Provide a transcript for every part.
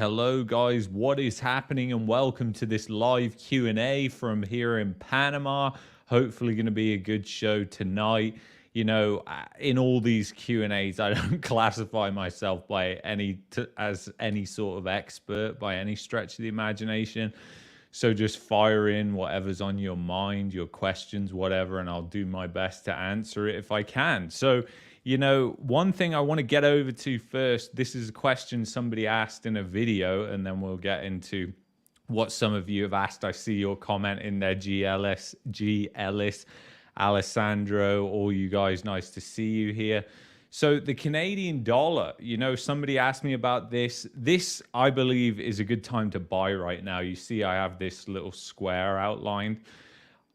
Hello guys, what is happening and welcome to this live Q&A from here in Panama. Hopefully going to be a good show tonight. You know, in all these Q&As, I don't classify myself as any sort of expert by any stretch of the imagination. So just fire in whatever's on your mind, your questions, whatever, and I'll do my best to answer it if I can. So, you know, one thing I want to get over to first, this is a question somebody asked in a video, and then we'll get into what some of you have asked. I see your comment in there, G. Ellis, Alessandro, all you guys, nice to see you here. So the Canadian dollar, you know, somebody asked me about this. This, I believe, is a good time to buy right now. You see I have this little square outlined.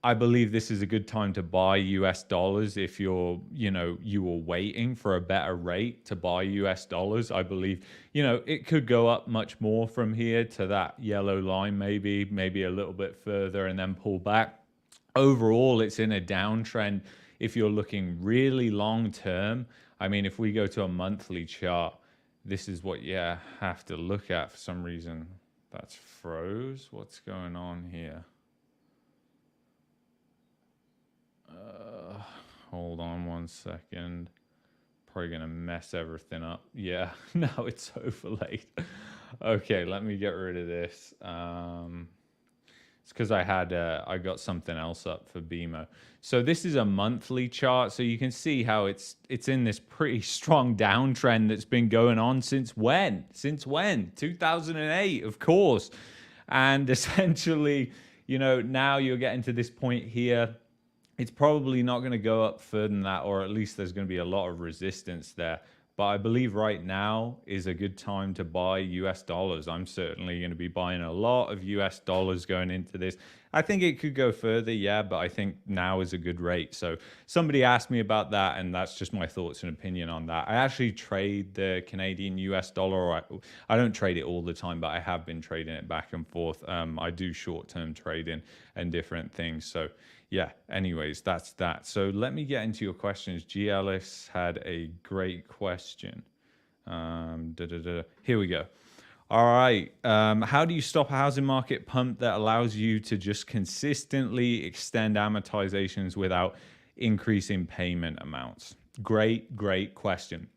I believe this is a good time to buy US dollars if you were waiting for a better rate to buy US dollars. I believe, you know, it could go up much more from here to that yellow line, maybe a little bit further and then pull back. Overall, it's in a downtrend. If you're looking really long term, I mean, if we go to a monthly chart, this is what you have to look at. For some reason, that's froze. What's going on here? Hold on one second. Probably gonna mess everything up. Yeah, now it's overlaid. Okay, let me get rid of this. It's because I got something else up for BMO. So this is a monthly chart, so you can see how it's in this pretty strong downtrend that's been going on since when? 2008, of course. And essentially, you know, now you're getting to this point here. It's probably not going to go up further than that, or at least there's going to be a lot of resistance there. But I believe right now is a good time to buy US dollars. I'm certainly going to be buying a lot of US dollars going into this. I think it could go further, yeah, but I think now is a good rate. So somebody asked me about that, and that's just my thoughts and opinion on that. I actually trade the Canadian US dollar, or I don't trade it all the time, but I have been trading it back and forth. I do short-term trading and different things. So yeah, anyways, that's that. So let me get into your questions. G. Ellis had a great question. Here we go. All right. How do you stop a housing market pump that allows you to just consistently extend amortizations without increasing payment amounts? Great question.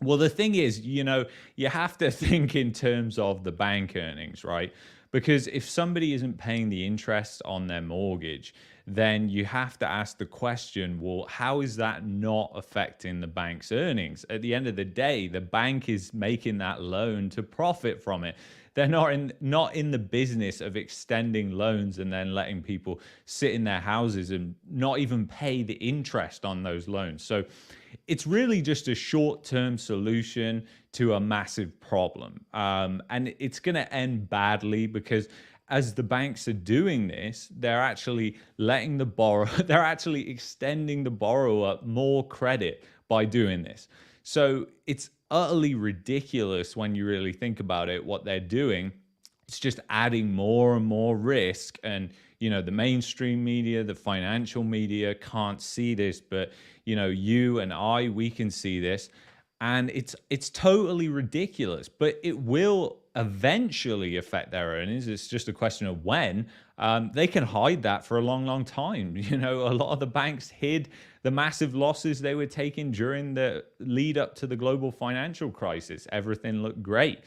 Well, the thing is, you know, you have to think in terms of the bank earnings, right? Because if somebody isn't paying the interest on their mortgage, then you have to ask the question, well, how is that not affecting the bank's earnings? At the end of the day, the bank is making that loan to profit from it. They're not in the business of extending loans and then letting people sit in their houses and not even pay the interest on those loans. So it's really just a short-term solution to a massive problem. And it's going to end badly because as the banks are doing this, they're actually letting the borrower, they're actually extending the borrower more credit by doing this. So it's utterly ridiculous when you really think about it, what they're doing. It's just adding more and more risk. And, you know, the mainstream media, the financial media can't see this, but, you know, you and I, we can see this. And it's totally ridiculous, but it will eventually affect their earnings. It's just a question of when. They can hide that for a long time. You know, a lot of the banks hid the massive losses they were taking during the lead up to the global financial crisis. Everything looked great.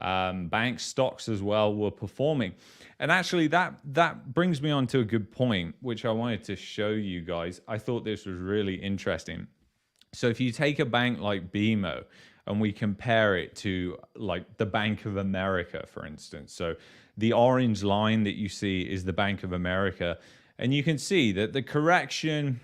Bank stocks as well were performing. And actually that brings me on to a good point, which I wanted to show you guys. I thought this was really interesting. So if you take a bank like BMO and we compare it to like the Bank of America, for instance. So the orange line that you see is the Bank of America. And you can see that the correction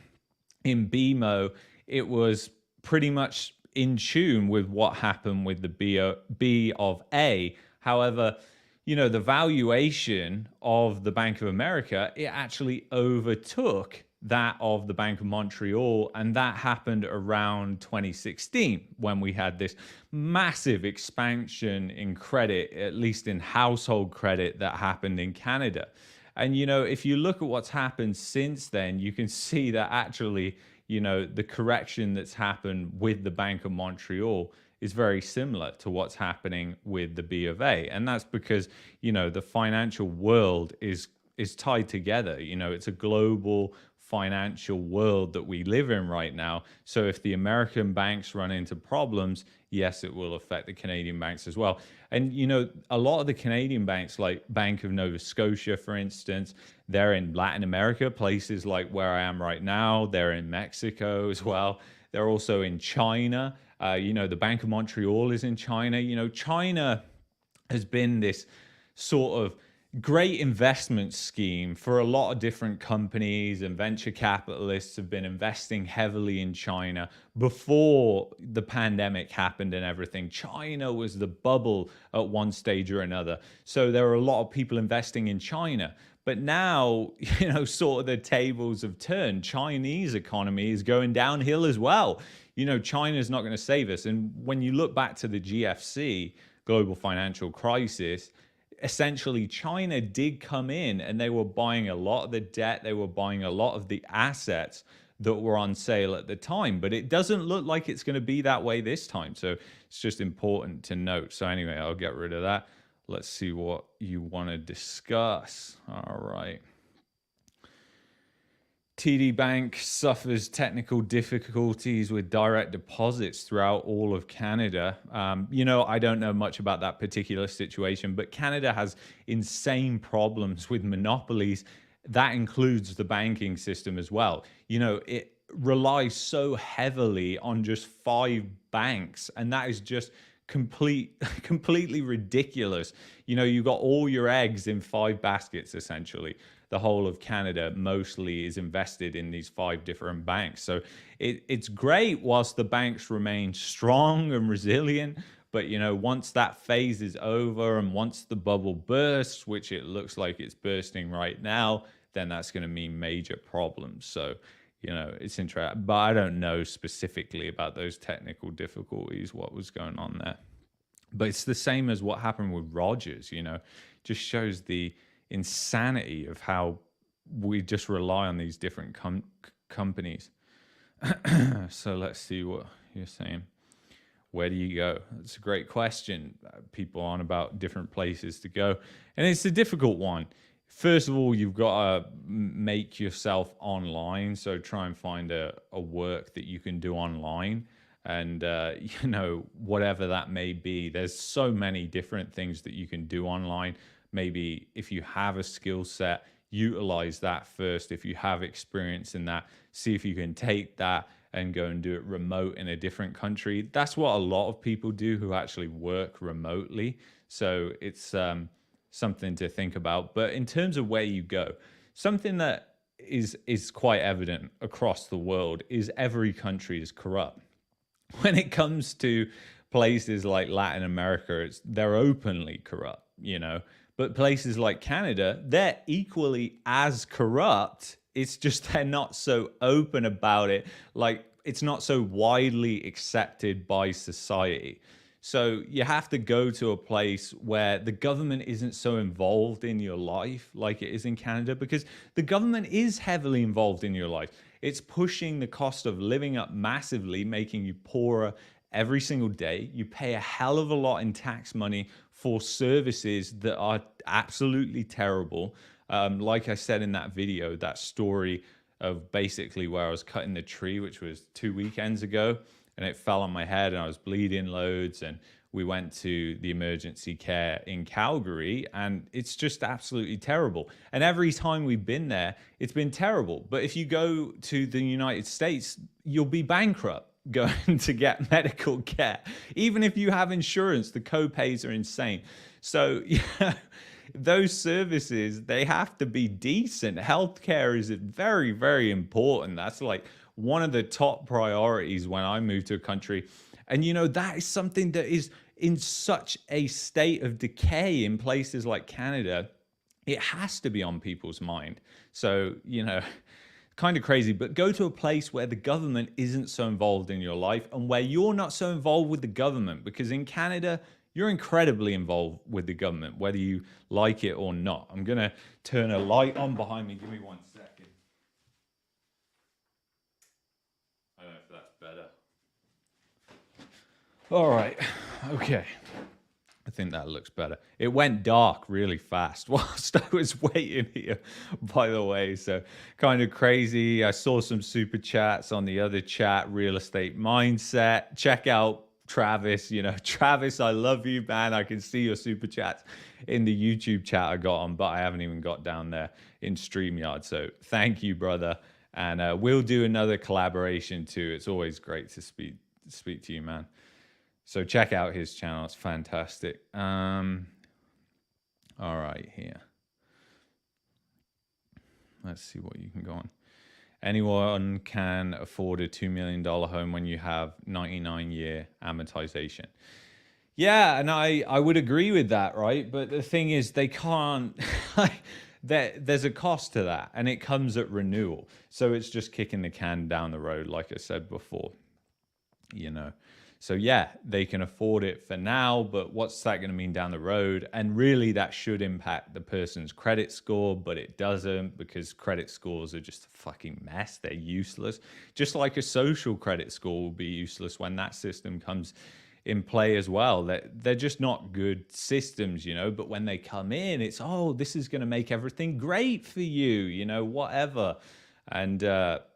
in BMO, it was pretty much in tune with what happened with the B of A. However, you know, the valuation of the Bank of America, it actually overtook that of the Bank of Montreal, and that happened around 2016 when we had this massive expansion in credit, at least in household credit, that happened in Canada. And you know, if you look at what's happened since then, you can see that actually, you know, the correction that's happened with the Bank of Montreal, is very similar to what's happening with the B of A. And that's because, the financial world is tied together. It's a global financial world that we live in right now. So if the American banks run into problems, yes, it will affect the Canadian banks as well. And, a lot of the Canadian banks, like Bank of Nova Scotia, for instance, they're in Latin America, places like where I am right now. They're in Mexico as well. They're also in China. The Bank of Montreal is in China. China has been this sort of great investment scheme for a lot of different companies, and venture capitalists have been investing heavily in China before the pandemic happened and everything. China was the bubble at one stage or another. So there are a lot of people investing in China. But now, sort of the tables have turned. Chinese economy is going downhill as well. China's not going to save us. And when you look back to the GFC, global financial crisis, essentially China did come in and they were buying a lot of the debt, they were buying a lot of the assets that were on sale at the time, but it doesn't look like it's going to be that way this time. So it's just important to note. So anyway, I'll get rid of that. Let's see what you want to discuss. All right. TD Bank suffers technical difficulties with direct deposits throughout all of Canada. I don't know much about that particular situation, but Canada has insane problems with monopolies. That includes the banking system as well. It relies so heavily on just 5 banks, and that is just completely ridiculous. You got all your eggs in 5 baskets, essentially. The whole of Canada mostly is invested in these 5 different banks. So it's great whilst the banks remain strong and resilient. But, once that phase is over and once the bubble bursts, which it looks like it's bursting right now, then that's going to mean major problems. So, it's interesting. But I don't know specifically about those technical difficulties, what was going on there. But it's the same as what happened with Rogers, just shows the insanity of how we just rely on these different companies. So let's see what you're saying. Where do you go? It's a great question. People on about different places to go. And it's a difficult one. First of all, you've got to make yourself online. So try and find a work that you can do online. And, whatever that may be, there's so many different things that you can do online. Maybe if you have a skill set, utilize that first. If you have experience in that, see if you can take that and go and do it remote in a different country. That's what a lot of people do who actually work remotely. So it's something to think about. But in terms of where you go, something that is quite evident across the world is every country is corrupt. When it comes to places like Latin America, they're openly corrupt, But places like Canada, they're equally as corrupt. It's just they're not so open about it. Like, it's not so widely accepted by society. So you have to go to a place where the government isn't so involved in your life like it is in Canada, because the government is heavily involved in your life. It's pushing the cost of living up massively, making you poorer every single day. You pay a hell of a lot in tax money for services that are absolutely terrible. Like I said in that video, that story of basically where I was cutting the tree, which was 2 weekends ago, and it fell on my head and I was bleeding loads, and we went to the emergency care in Calgary, and it's just absolutely terrible. And every time we've been there, it's been terrible. But if you go to the United States, you'll be bankrupt going to get medical care. Even if you have insurance, the co-pays are insane. So those services, they have to be decent. Healthcare is very, very important. That's like one of the top priorities when I move to a country. And, that is something that is in such a state of decay in places like Canada. It has to be on people's mind. So, kind of crazy, but go to a place where the government isn't so involved in your life and where you're not so involved with the government, because in Canada, you're incredibly involved with the government, whether you like it or not. I'm going to turn a light on behind me. Give me 1 second. I don't know if that's better. All right. Okay. I think that looks better. It went dark really fast whilst I was waiting here, by the way. So kind of crazy. I saw some super chats on the other chat, Real Estate Mindset. Check out Travis. You know, Travis, I love you, man. I can see your super chats in the YouTube chat I got on, but I haven't even got down there in StreamYard. So thank you, brother. And we'll do another collaboration too. It's always great to speak to you, man. So check out his channel. It's fantastic. All right, here. Let's see what you can go on. Anyone can afford a $2 million home when you have 99-year amortization. Yeah, and I would agree with that, right? But the thing is, they can't. There's a cost to that, and it comes at renewal. So it's just kicking the can down the road, like I said before. You know. So yeah, they can afford it for now, but what's that going to mean down the road? And really that should impact the person's credit score, but it doesn't, because credit scores are just a fucking mess. They're useless. Just like a social credit score will be useless when that system comes in play as well. They're just not good systems, you know, but when they come in, it's, oh, this is going to make everything great for you, you know, whatever. And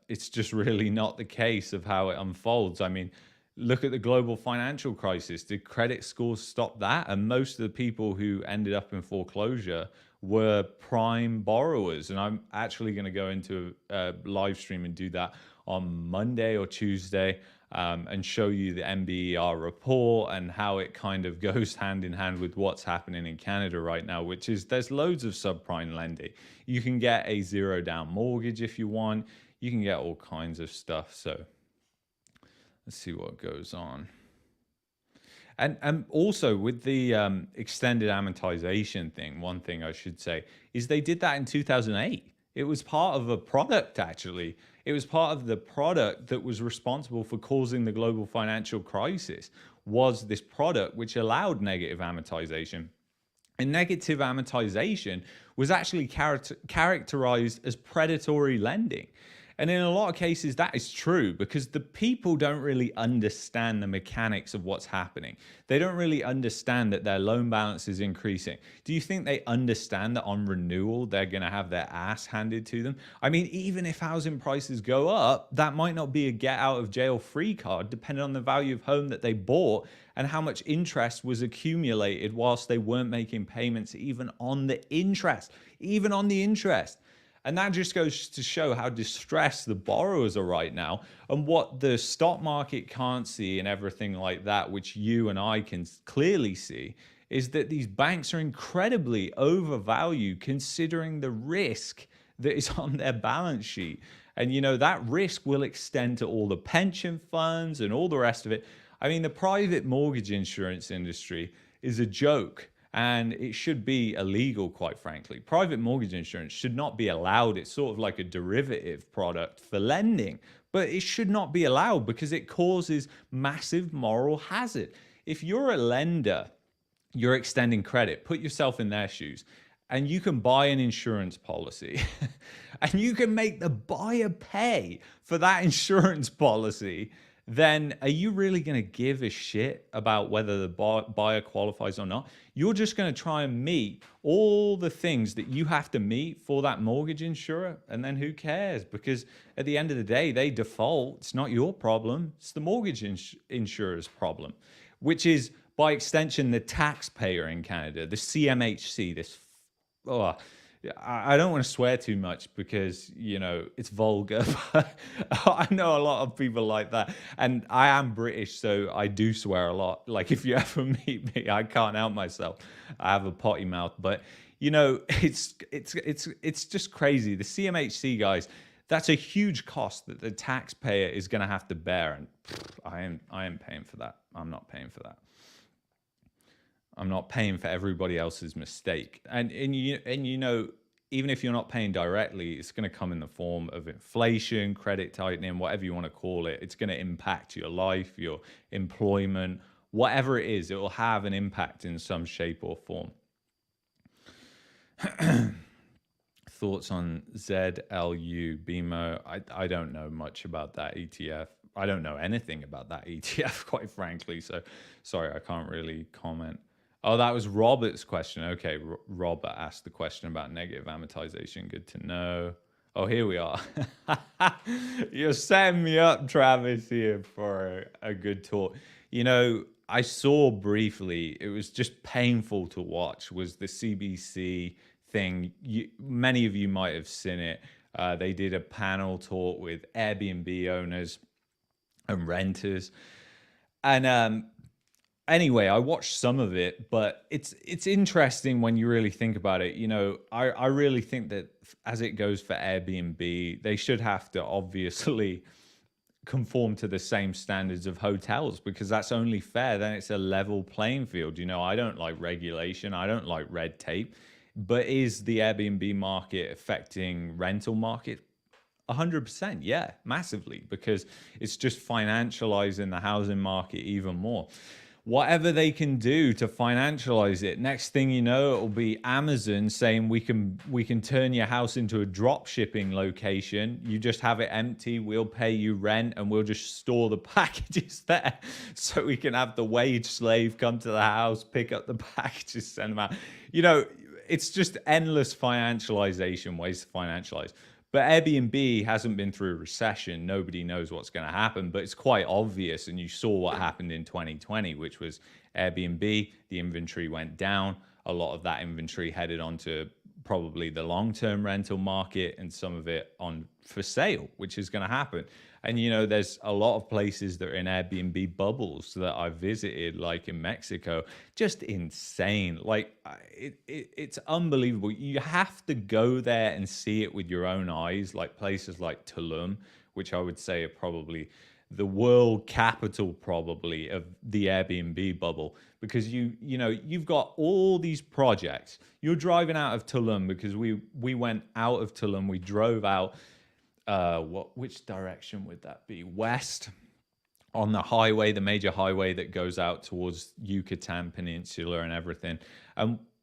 it's just really not the case of how it unfolds. I mean, look at the global financial crisis. Did credit scores stop that? And most of the people who ended up in foreclosure were prime borrowers. And I'm actually going to go into a live stream and do that on Monday or Tuesday, and show you the MBER report and how it kind of goes hand in hand with what's happening in Canada right now, which is there's loads of subprime lending. You can get a zero down mortgage if you want. You can get all kinds of stuff. So let's see what goes on. And also with the extended amortization thing, one thing I should say is they did that in 2008. It was part of a product, actually. It was part of the product that was responsible for causing the global financial crisis, was this product which allowed negative amortization. And negative amortization was actually characterized as predatory lending. And in a lot of cases, that is true because the people don't really understand the mechanics of what's happening. They don't really understand that their loan balance is increasing. Do you think they understand that on renewal, they're going to have their ass handed to them? I mean, even if housing prices go up, that might not be a get out of jail free card, depending on the value of home that they bought and how much interest was accumulated whilst they weren't making payments even on the interest, And that just goes to show how distressed the borrowers are right now, and what the stock market can't see and everything like that, which you and I can clearly see, is that these banks are incredibly overvalued considering the risk that is on their balance sheet. And you know, that risk will extend to all the pension funds and all the rest of it. I mean, the private mortgage insurance industry is a joke. And it should be illegal, quite frankly. Private mortgage insurance should not be allowed. It's sort of like a derivative product for lending, but it should not be allowed because it causes massive moral hazard. If you're a lender, you're extending credit, put yourself in their shoes, and you can buy an insurance policy and you can make the buyer pay for that insurance policy, then are you really going to give a shit about whether the buyer qualifies or not? You're just going to try and meet all the things that you have to meet for that mortgage insurer, and then who cares? Because at the end of the day, they default. It's not your problem. It's the mortgage insurer's problem, which is, by extension, the taxpayer in Canada, the CMHC, I don't want to swear too much because, you know, it's vulgar. But I know a lot of people like that. And I am British, so I do swear a lot. Like, if you ever meet me, I can't help myself. I have a potty mouth. But, you know, it's just crazy. The CMHC guys, that's a huge cost that the taxpayer is going to have to bear. And I am paying for that. I'm not paying for that. I'm not paying for everybody else's mistake. And you know, even if you're not paying directly, it's going to come in the form of inflation, credit tightening, whatever you want to call it. It's going to impact your life, your employment, whatever it is. It will have an impact in some shape or form. Thoughts on ZLU, BMO? I don't know much about that ETF. don't know anything about that ETF, quite frankly. So sorry, I can't really comment. Oh, that was Robert's question. Okay, Robert asked the question about negative amortization. Good to know. Oh, here we are. You're setting me up, Travis, here for a good talk. I saw briefly, it was just painful to watch, was the CBC thing. Many of you might have seen it. They did a panel talk with Airbnb owners and renters. And anyway, I watched some of it, but it's interesting when you really think about it. I really think that as it goes for Airbnb, they should have to obviously conform to the same standards of hotels, because that's only fair. Then it's a level playing field. I don't like regulation. I don't like red tape. But is the Airbnb market affecting rental market? 100%, yeah, massively, because it's just financializing the housing market even more. Whatever they can do to financialize it, next thing you know, it'll be Amazon saying we can turn your house into a drop shipping location. You just have it empty, we'll pay you rent, and we'll just store the packages there so we can have the wage slave come to the house, pick up the packages, send them out. It's just endless financialization, ways to financialize. But Airbnb hasn't been through a recession. Nobody knows what's going to happen, but it's quite obvious. And you saw what happened in 2020, which was Airbnb, the inventory went down. A lot of that inventory headed onto probably the long-term rental market, and some of it on for sale, which is going to happen. And there's a lot of places that are in Airbnb bubbles that I visited, like in Mexico. Just insane. Like it's unbelievable. You have to go there and see it with your own eyes. Like places like Tulum, which I would say are probably the world capital probably of the Airbnb bubble, because you've got all these projects. You're driving out of Tulum, because we went out of Tulum. We drove out. Which direction would that be? West on the highway, the major highway that goes out towards Yucatan Peninsula and everything.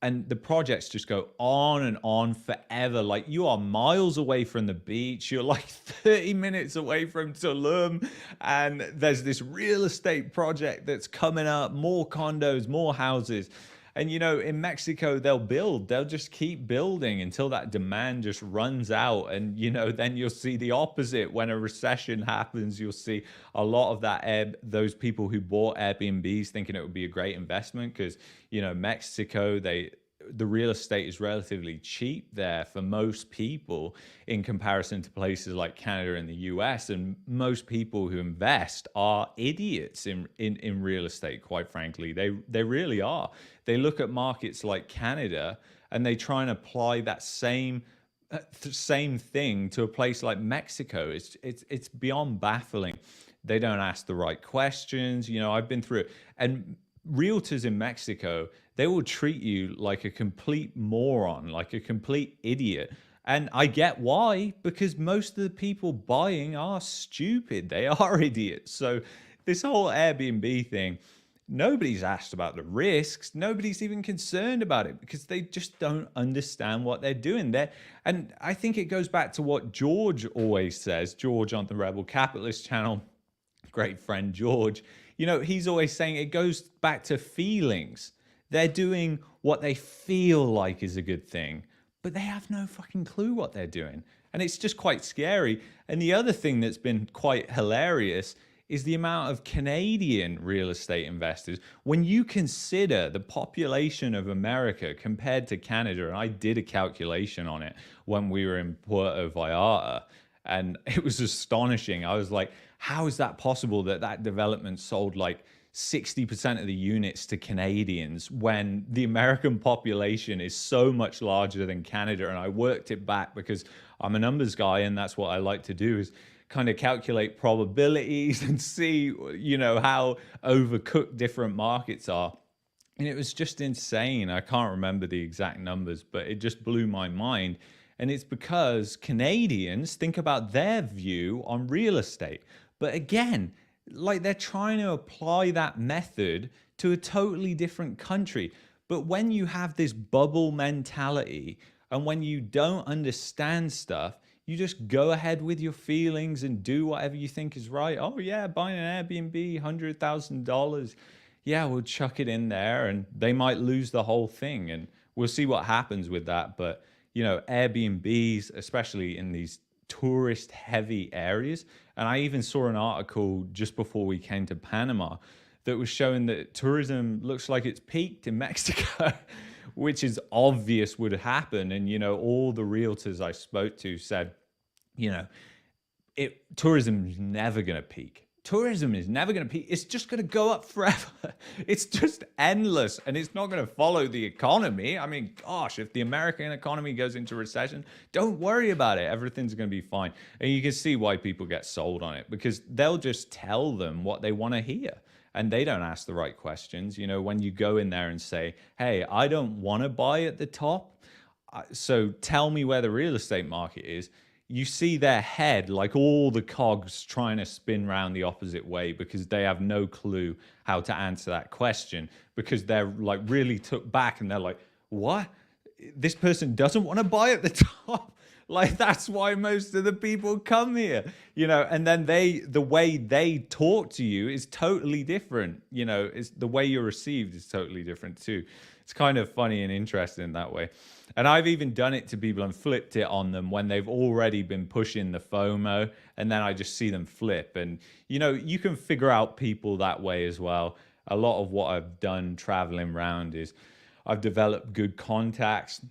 And the projects just go on and on forever. Like, you are miles away from the beach. You're like 30 minutes away from Tulum. And there's this real estate project that's coming up, more condos, more houses. And, in Mexico, they'll just keep building until that demand just runs out. And, then you'll see the opposite. When a recession happens, you'll see a lot of those people who bought Airbnbs thinking it would be a great investment, because, Mexico, the real estate is relatively cheap there for most people in comparison to places like Canada and the US. And most people who invest are idiots in real estate, quite frankly. They really are. They look at markets like Canada and they try and apply that same thing to a place like Mexico. It's beyond baffling. They don't ask the right questions. I've been through it. And realtors in Mexico, they will treat you like a complete moron, like a complete idiot. And I get why, because most of the people buying are stupid. They are idiots. So this whole Airbnb thing, nobody's asked about the risks. Nobody's even concerned about it, because they just don't understand what they're doing there. And I think it goes back to what George always says. George on the Rebel Capitalist channel, great friend George. He's always saying it goes back to feelings. They're doing what they feel like is a good thing, but they have no fucking clue what they're doing. And it's just quite scary. And the other thing that's been quite hilarious is the amount of Canadian real estate investors. When you consider the population of America compared to Canada, and I did a calculation on it when we were in Puerto Vallarta, and it was astonishing. I was like, how is that possible that development sold like 60% of the units to Canadians when the American population is so much larger than Canada? And I worked it back, because I'm a numbers guy, and that's what I like to do, is kind of calculate probabilities and see, how overcooked different markets are. And it was just insane. I can't remember the exact numbers, but it just blew my mind. And it's because Canadians think about their view on real estate. But again, like, they're trying to apply that method to a totally different country. But when you have this bubble mentality, and when you don't understand stuff, You just go ahead with your feelings and do whatever you think is right. Oh yeah, buying an Airbnb, $100,000. Yeah, we'll chuck it in there, and they might lose the whole thing, and we'll see what happens with that. But Airbnbs, especially in these tourist heavy areas, and I even saw an article just before we came to Panama that was showing that tourism looks like it's peaked in Mexico, which is obvious would happen. And all the realtors I spoke to said, tourism is never going to peak. Tourism is never going to peak. It's just going to go up forever. It's just endless, and it's not going to follow the economy. I mean, gosh, if the American economy goes into recession, don't worry about it. Everything's going to be fine. And you can see why people get sold on it, because they'll just tell them what they want to hear, and they don't ask the right questions. When you go in there and say, hey, I don't want to buy at the top, so tell me where the real estate market is. You see their head, like all the cogs trying to spin round the opposite way, because they have no clue how to answer that question, because they're like really took back, and they're like, what? This person doesn't want to buy at the top? Like, that's why most of the people come here, and then the way they talk to you is totally different. It's the way you're received is totally different too. It's kind of funny and interesting that way. And I've even done it to people and flipped it on them when they've already been pushing the FOMO, and then I just see them flip. And, you can figure out people that way as well. A lot of what I've done traveling around is I've developed good contacts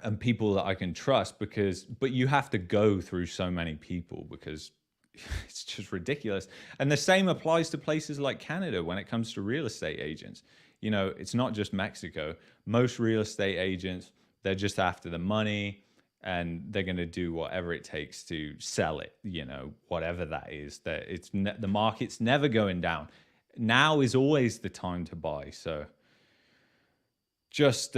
and people that I can trust, but you have to go through so many people, because it's just ridiculous. And the same applies to places like Canada when it comes to real estate agents. It's not just Mexico. Most real estate agents, they're just after the money, and they're going to do whatever it takes to sell it, whatever that is. That the market's never going down. Now is always the time to buy. So just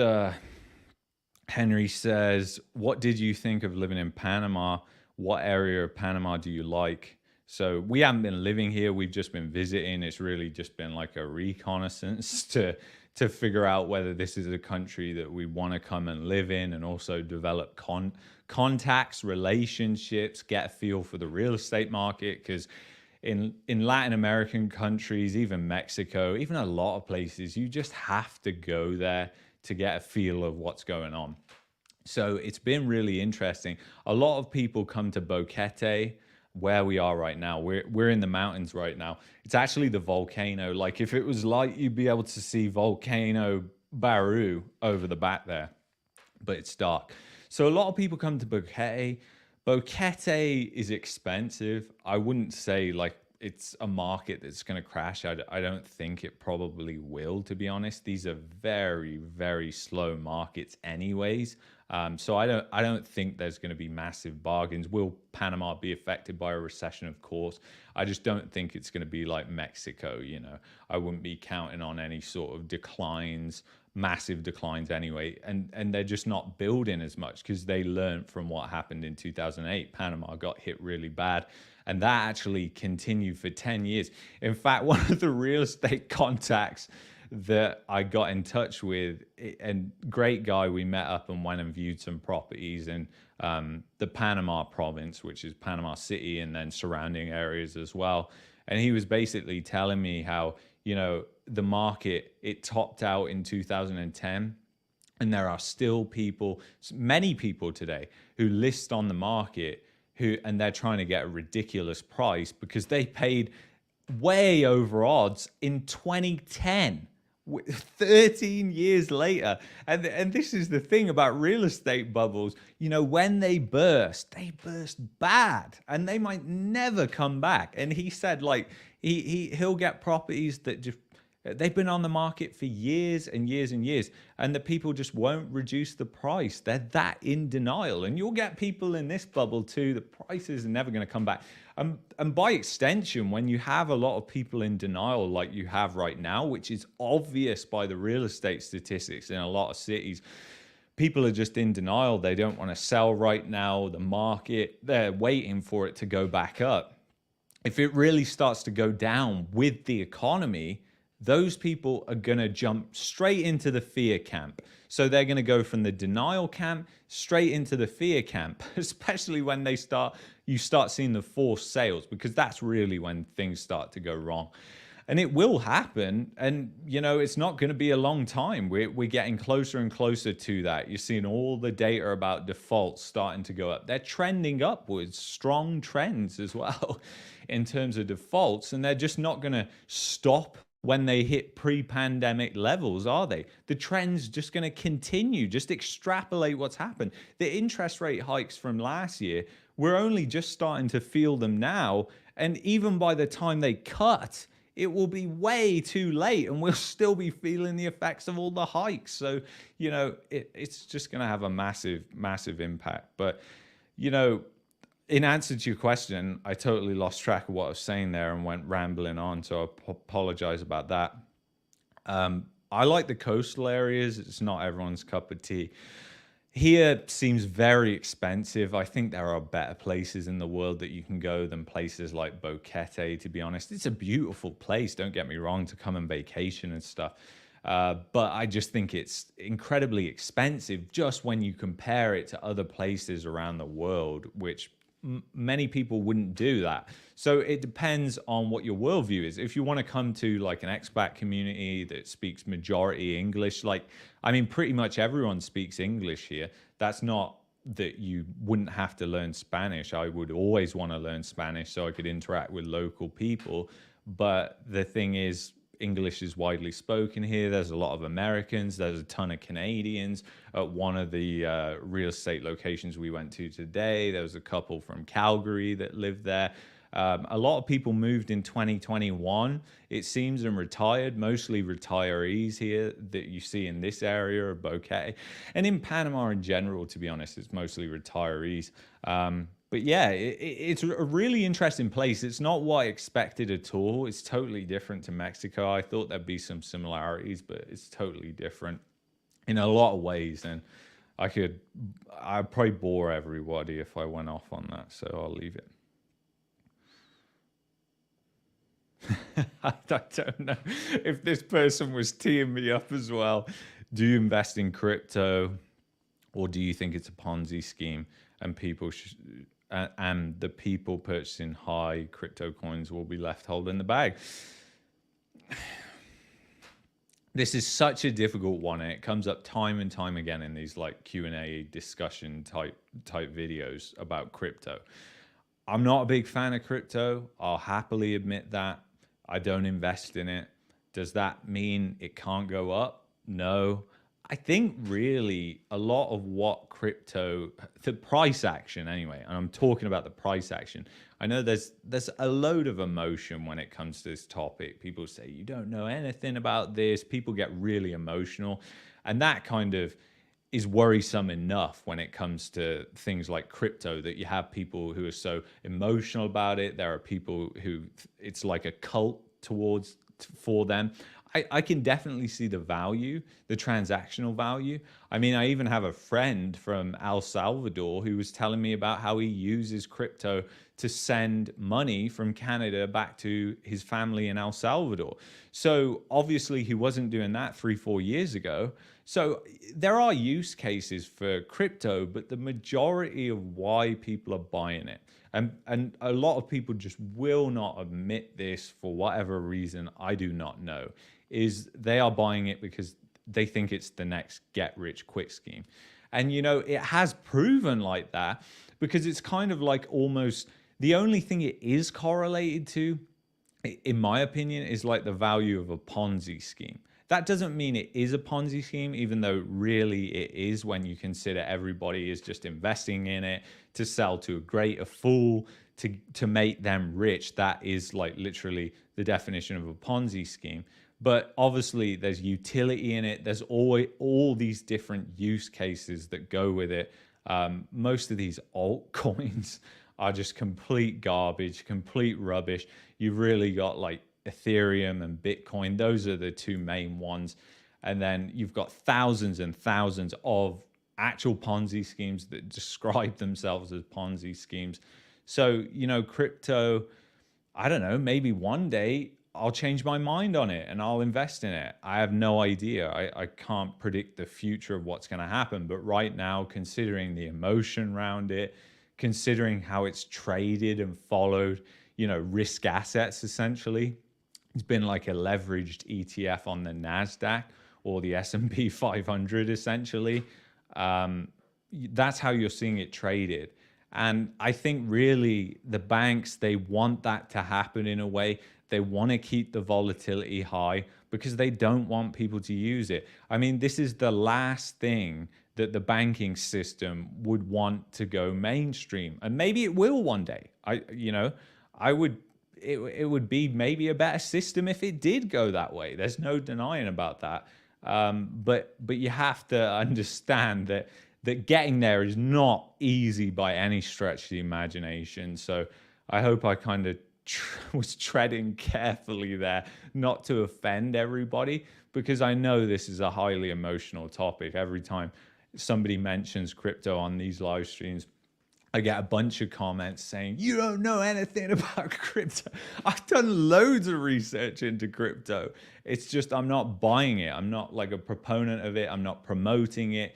Henry says, what did you think of living in Panama? What area of Panama do you like? So we haven't been living here. We've just been visiting. It's really just been like a reconnaissance to figure out whether this is a country that we want to come and live in, and also develop contacts, relationships, get a feel for the real estate market. Because in Latin American countries, even Mexico, even a lot of places, you just have to go there to get a feel of what's going on. So it's been really interesting. A lot of people come to Boquete, where we are right now. We're in the mountains right now. It's actually the volcano. Like, if it was light, you'd be able to see Volcano Baru over the back there, but it's dark. So a lot of people come to Boquete. Boquete is expensive. I wouldn't say like it's a market that's going to crash. I don't think it probably will, to be honest. These are very, very slow markets anyways. So I don't think there's going to be massive bargains. Will Panama be affected by a recession? Of course. I just don't think it's going to be like Mexico. I wouldn't be counting on any sort of declines, massive declines anyway. And they're just not building as much, because they learned from what happened in 2008. Panama got hit really bad, and that actually continued for 10 years. In fact, one of the real estate contacts that I got in touch with, and great guy, we met up and went and viewed some properties in the Panama province, which is Panama City, and then surrounding areas as well. And he was basically telling me how, the market, it topped out in 2010. And there are still people, many people today, who list on the market and they're trying to get a ridiculous price because they paid way over odds in 2010. 13 years later. And this is the thing about real estate bubbles. When they burst bad, and they might never come back. And he said, like, he'll get properties that just, they've been on the market for years and years and years, and the people just won't reduce the price. They're that in denial. And you'll get people in this bubble too. The prices are never going to come back. And by extension, when you have a lot of people in denial like you have right now, which is obvious by the real estate statistics in a lot of cities, people are just in denial. They don't want to sell right now. The market, they're waiting for it to go back up. If it really starts to go down with the economy, those people are going to jump straight into the fear camp. So they're going to go from the denial camp straight into the fear camp, especially when you start seeing the forced sales, because that's really when things start to go wrong. And it will happen. And, it's not going to be a long time. We're getting closer and closer to that. You're seeing all the data about defaults starting to go up. They're trending upwards, strong trends as well in terms of defaults. And they're just not going to stop when they hit pre-pandemic levels, are they? The trend's just going to continue. Just extrapolate what's happened. The interest rate hikes from last year, we're only just starting to feel them now. And even by the time they cut, it will be way too late and we'll still be feeling the effects of all the hikes. So, it's just going to have a massive, massive impact. But, in answer to your question, I totally lost track of what I was saying there and went rambling on. So I apologize about that. I like the coastal areas. It's not everyone's cup of tea. Here seems very expensive. I think there are better places in the world that you can go than places like Boquete, to be honest. It's a beautiful place, don't get me wrong, to come and vacation and stuff. But I just think it's incredibly expensive just when you compare it to other places around the world, which many people wouldn't do that. So it depends on what your worldview is. If you want to come to like an expat community that speaks majority English, pretty much everyone speaks English here. That's not that you wouldn't have to learn Spanish. I would always want to learn Spanish so I could interact with local people. But the thing is, English is widely spoken here. There's a lot of Americans. There's a ton of Canadians. At one of the real estate locations we went to today, there was a couple from Calgary that lived there. A lot of people moved in 2021, it seems, and retired, mostly retirees here that you see in this area of Bouquet. And in Panama in general, to be honest, it's mostly retirees. But yeah, it's a really interesting place. It's not what I expected at all. It's totally different to Mexico. I thought there'd be some similarities, but it's totally different in a lot of ways. And I'd probably bore everybody if I went off on that. So I'll leave it. I don't know if this person was teeing me up as well. Do you invest in crypto, or do you think it's a Ponzi scheme and the people purchasing high crypto coins will be left holding the bag? This is such a difficult one, and it comes up time and time again in these like Q&A discussion type videos about crypto. I'm not a big fan of crypto. I'll happily admit that. I don't invest in it. Does that mean it can't go up? No. I think really a lot of what crypto, the price action anyway, and I'm talking about the price action. I know there's a load of emotion when it comes to this topic. People say, you don't know anything about this. People get really emotional. And that kind of is worrisome enough when it comes to things like crypto, that you have people who are so emotional about it. There are people who it's like a cult for them. I can definitely see the value, the transactional value. I mean, I even have a friend from El Salvador who was telling me about how he uses crypto to send money from Canada back to his family in El Salvador. So obviously he wasn't doing that 3-4 years ago. So there are use cases for crypto, but the majority of why people are buying it, and a lot of people just will not admit this for whatever reason, I do not know, is they are buying it because they think it's the next get-rich-quick scheme. And, it has proven like that, because it's kind of like almost the only thing it is correlated to, in my opinion, is like the value of a Ponzi scheme. That doesn't mean it is a Ponzi scheme, even though really it is when you consider everybody is just investing in it to sell to a fool, to make them rich. That is like literally the definition of a Ponzi scheme. But obviously there's utility in it. There's always all these different use cases that go with it. Most of these altcoins are just complete garbage, complete rubbish. You've really got like Ethereum and Bitcoin. Those are the two main ones. And then you've got thousands and thousands of actual Ponzi schemes that describe themselves as Ponzi schemes. So, crypto, I don't know, maybe one day I'll change my mind on it and I'll invest in it. I have no idea. I can't predict the future of what's going to happen. But right now, considering the emotion around it, considering how it's traded and followed, risk assets essentially, it's been like a leveraged ETF on the NASDAQ or the S&P 500 essentially. That's how you're seeing it traded. And I think really the banks, they want that to happen in a way. They want to keep the volatility high because they don't want people to use it. I mean, this is the last thing that the banking system would want to go mainstream. And maybe it will one day. It would be maybe a better system if it did go that way. There's no denying about that. But you have to understand that getting there is not easy by any stretch of the imagination. So I hope I kind of was treading carefully there, not to offend everybody, because I know this is a highly emotional topic. Every time somebody mentions crypto on these live streams, I get a bunch of comments saying, you don't know anything about crypto. I've done loads of research into crypto. It's just, I'm not buying it. I'm not like a proponent of it. I'm not promoting it.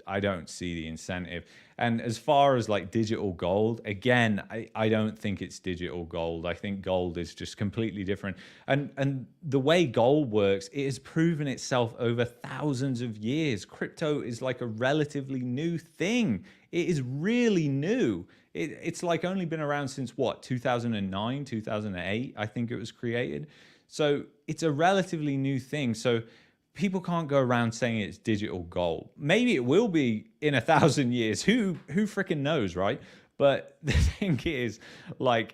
I don't see the incentive. And as far as like digital gold, again, I don't think it's digital gold. I think gold is just completely different. And the way gold works, it has proven itself over thousands of years. Crypto is like a relatively new thing. It is really new. It's like only been around since what, 2009, 2008, I think it was created. So it's a relatively new thing. So people can't go around saying it's digital gold. Maybe it will be in 1,000 years. Who freaking knows, right? But the thing is, like,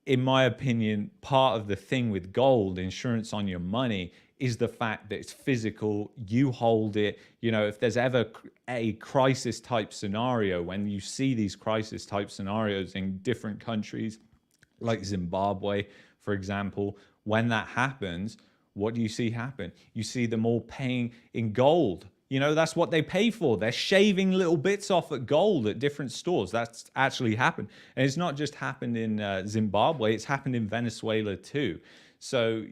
in my opinion, part of the thing with gold, insurance on your money, is the fact that it's physical. You hold it. If there's ever a crisis type scenario, when you see these crisis type scenarios in different countries, like Zimbabwe, for example, when that happens, what do you see happen? You see them all paying in gold. That's what they pay for. They're shaving little bits off at gold at different stores. That's actually happened. And it's not just happened in Zimbabwe, it's happened in Venezuela too. So,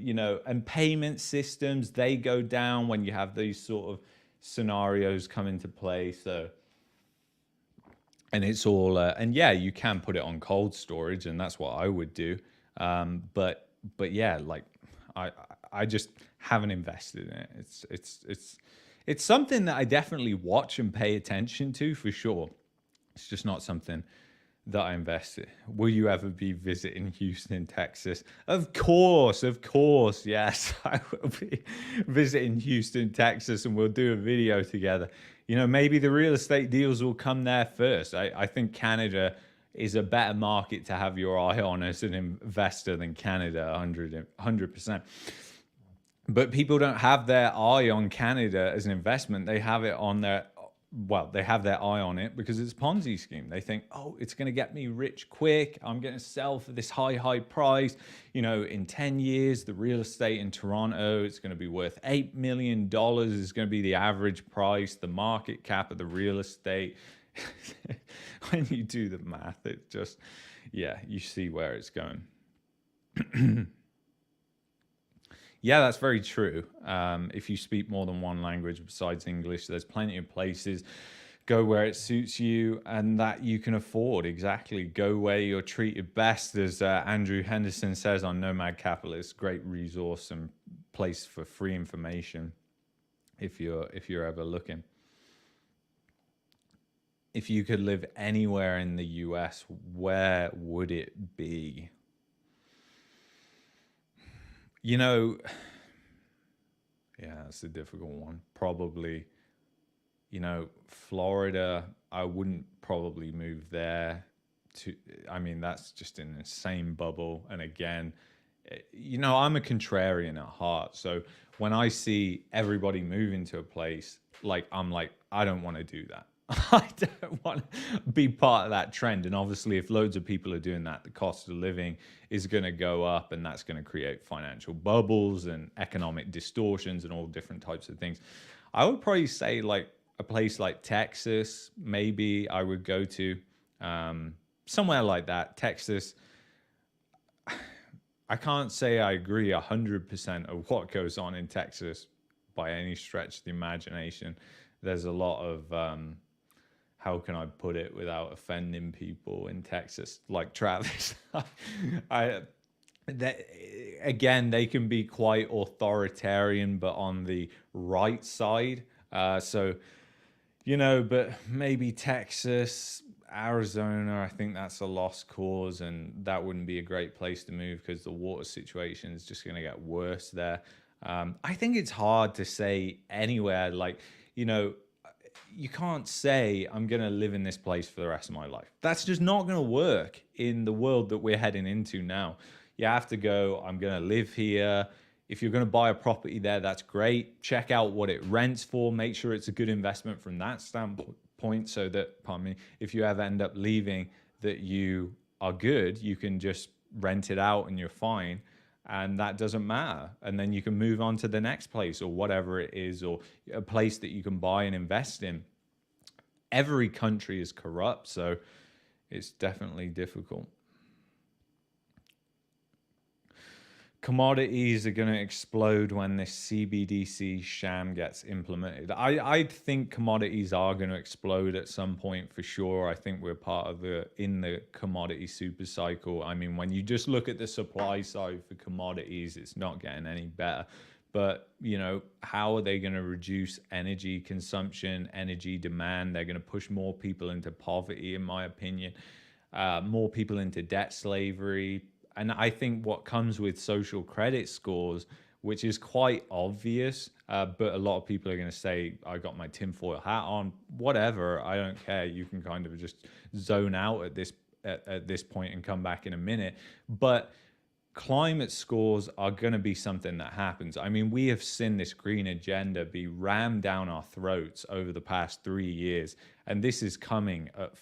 and payment systems, they go down when you have these sort of scenarios come into play. So, and it's all, and yeah, you can put it on cold storage, and that's what I would do. But yeah, like I just haven't invested in it. It's something that I definitely watch and pay attention to for sure. It's just not something that I invest in. Will you ever be visiting Houston, Texas? Of course, yes. I will be visiting Houston, Texas, and we'll do a video together. Maybe the real estate deals will come there first. I think Canada is a better market to have your eye on as an investor than Canada, 100%. But people don't have their eye on Canada as an investment. They have it on they have their eye on it because it's a Ponzi scheme. They think, oh, it's going to get me rich quick. I'm going to sell for this high price. In 10 years, the real estate in Toronto, it's going to be worth $8 million is going to be the average price, the market cap of the real estate. When you do the math, it just, yeah, you see where it's going. Yeah, that's very true. If you speak more than one language besides English, there's plenty of places. Go where it suits you and that you can afford. Exactly. Go where you're treated best, as Andrew Henderson says on Nomad Capitalist. Great resource and place for free information if you're ever looking. If you could live anywhere in the US, where would it be? Yeah, that's a difficult one. Probably, Florida, I wouldn't probably move there. That's just an insane bubble. And again, I'm a contrarian at heart. So when I see everybody moving to a place, I'm like, I don't want to do that. I don't want to be part of that trend. And obviously, if loads of people are doing that, the cost of living is going to go up, and that's going to create financial bubbles and economic distortions and all different types of things. I would probably say like a place like Texas, maybe I would go to somewhere like that. Texas, I can't say I agree 100% of what goes on in Texas by any stretch of the imagination. There's a lot of how can I put it without offending people in Texas, like Travis. I that again, they can be quite authoritarian, but on the right side. But maybe Texas, Arizona, I think that's a lost cause, and that wouldn't be a great place to move because the water situation is just going to get worse there. I think it's hard to say anywhere, like, you know, you can't say I'm going to live in this place for the rest of my life. That's just not going to work in the world that we're heading into now. You have to go, I'm going to live here. If you're going to buy a property there, that's great. Check out what it rents for. Make sure it's a good investment from that standpoint so that, pardon me, if you ever end up leaving, that you are good. You can just rent it out and you're fine. And that doesn't matter. And then you can move on to the next place or whatever it is, or a place that you can buy and invest in. Every country is corrupt, so it's definitely difficult. Commodities are going to explode when this CBDC sham gets implemented. I think commodities are going to explode at some point for sure. I think we're part of in the commodity super cycle. I mean, when you just look at the supply side for commodities, it's not getting any better. But, you know, how are they going to reduce energy consumption, energy demand? They're going to push more people into poverty, in my opinion, more people into debt slavery. And I think what comes with social credit scores, which is quite obvious, but a lot of people are going to say, I got my tinfoil hat on, whatever, I don't care. You can kind of just zone out at this point and come back in a minute. But climate scores are going to be something that happens. I mean, we have seen this green agenda be rammed down our throats over the past 3 years, and this is coming at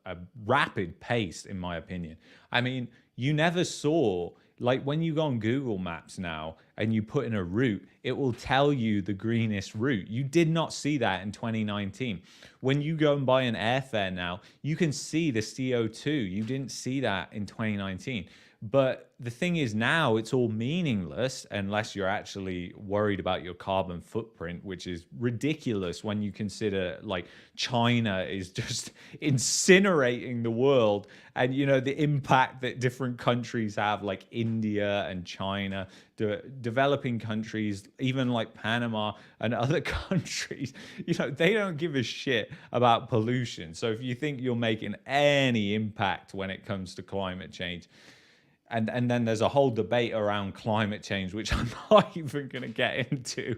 a rapid pace, in my opinion. I mean, you never saw, like when you go on Google Maps now and you put in a route, it will tell you the greenest route. You did not see that in 2019. When you go and buy an airfare now, you can see the CO2. You didn't see that in 2019. But the thing is now it's all meaningless unless you're actually worried about your carbon footprint, which is ridiculous when you consider like China is just incinerating the world, and you know the impact that different countries have, like India and China, developing countries, even like Panama and other countries, you know, they don't give a shit about pollution. So if you think you're making any impact when it comes to climate change, and then there's a whole debate around climate change, which I'm not even going to get into.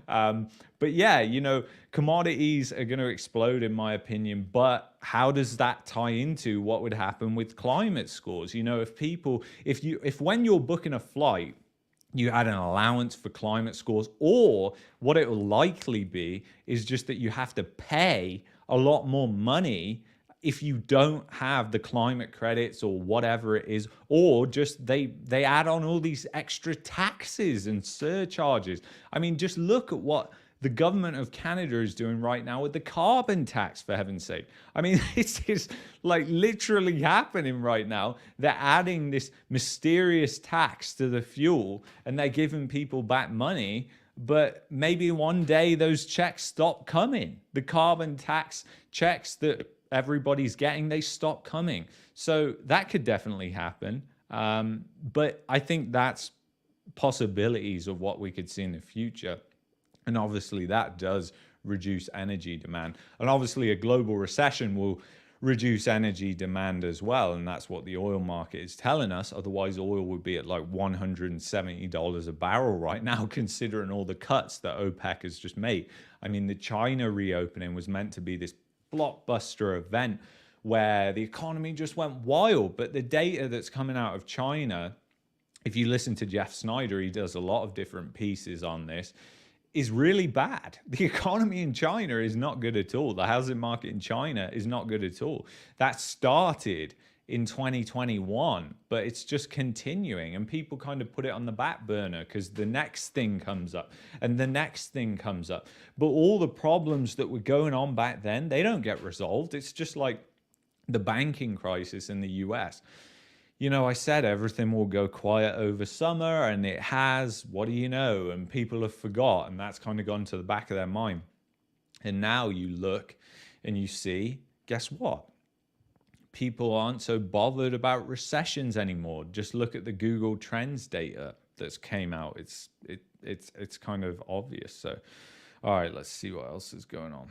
But yeah, you know, commodities are going to explode, in my opinion. But how does that tie into what would happen with climate scores? You know, if when you're booking a flight, you had an allowance for climate scores, or what it will likely be is just that you have to pay a lot more money if you don't have the climate credits or whatever it is, or just they add on all these extra taxes and surcharges. I mean, just look at what the government of Canada is doing right now with the carbon tax, for heaven's sake. I mean, this is like literally happening right now. They're adding this mysterious tax to the fuel and they're giving people back money. But maybe one day those checks stop coming. The carbon tax checks that everybody's getting, they stop coming. So that could definitely happen. But I think that's possibilities of what we could see in the future. And obviously that does reduce energy demand. And obviously a global recession will reduce energy demand as well. And that's what the oil market is telling us. Otherwise, oil would be at like $170 a barrel right now, considering all the cuts that OPEC has just made. I mean, the China reopening was meant to be this blockbuster event where the economy just went wild. But the data that's coming out of China, if you listen to Jeff Snyder, he does a lot of different pieces on this, is really bad. The economy in China is not good at all. The housing market in China is not good at all. That started in 2021, but it's just continuing, and people kind of put it on the back burner because the next thing comes up and the next thing comes up. But all the problems that were going on back then, they don't get resolved. It's just like the banking crisis in the US. I said everything will go quiet over summer, and it has. What do you know? And people have forgot, and that's kind of gone to the back of their mind. And now you look and you see, guess what? People aren't so bothered about recessions anymore. Just look at the Google Trends data that's came out. It's kind of obvious. So, all right, let's see what else is going on.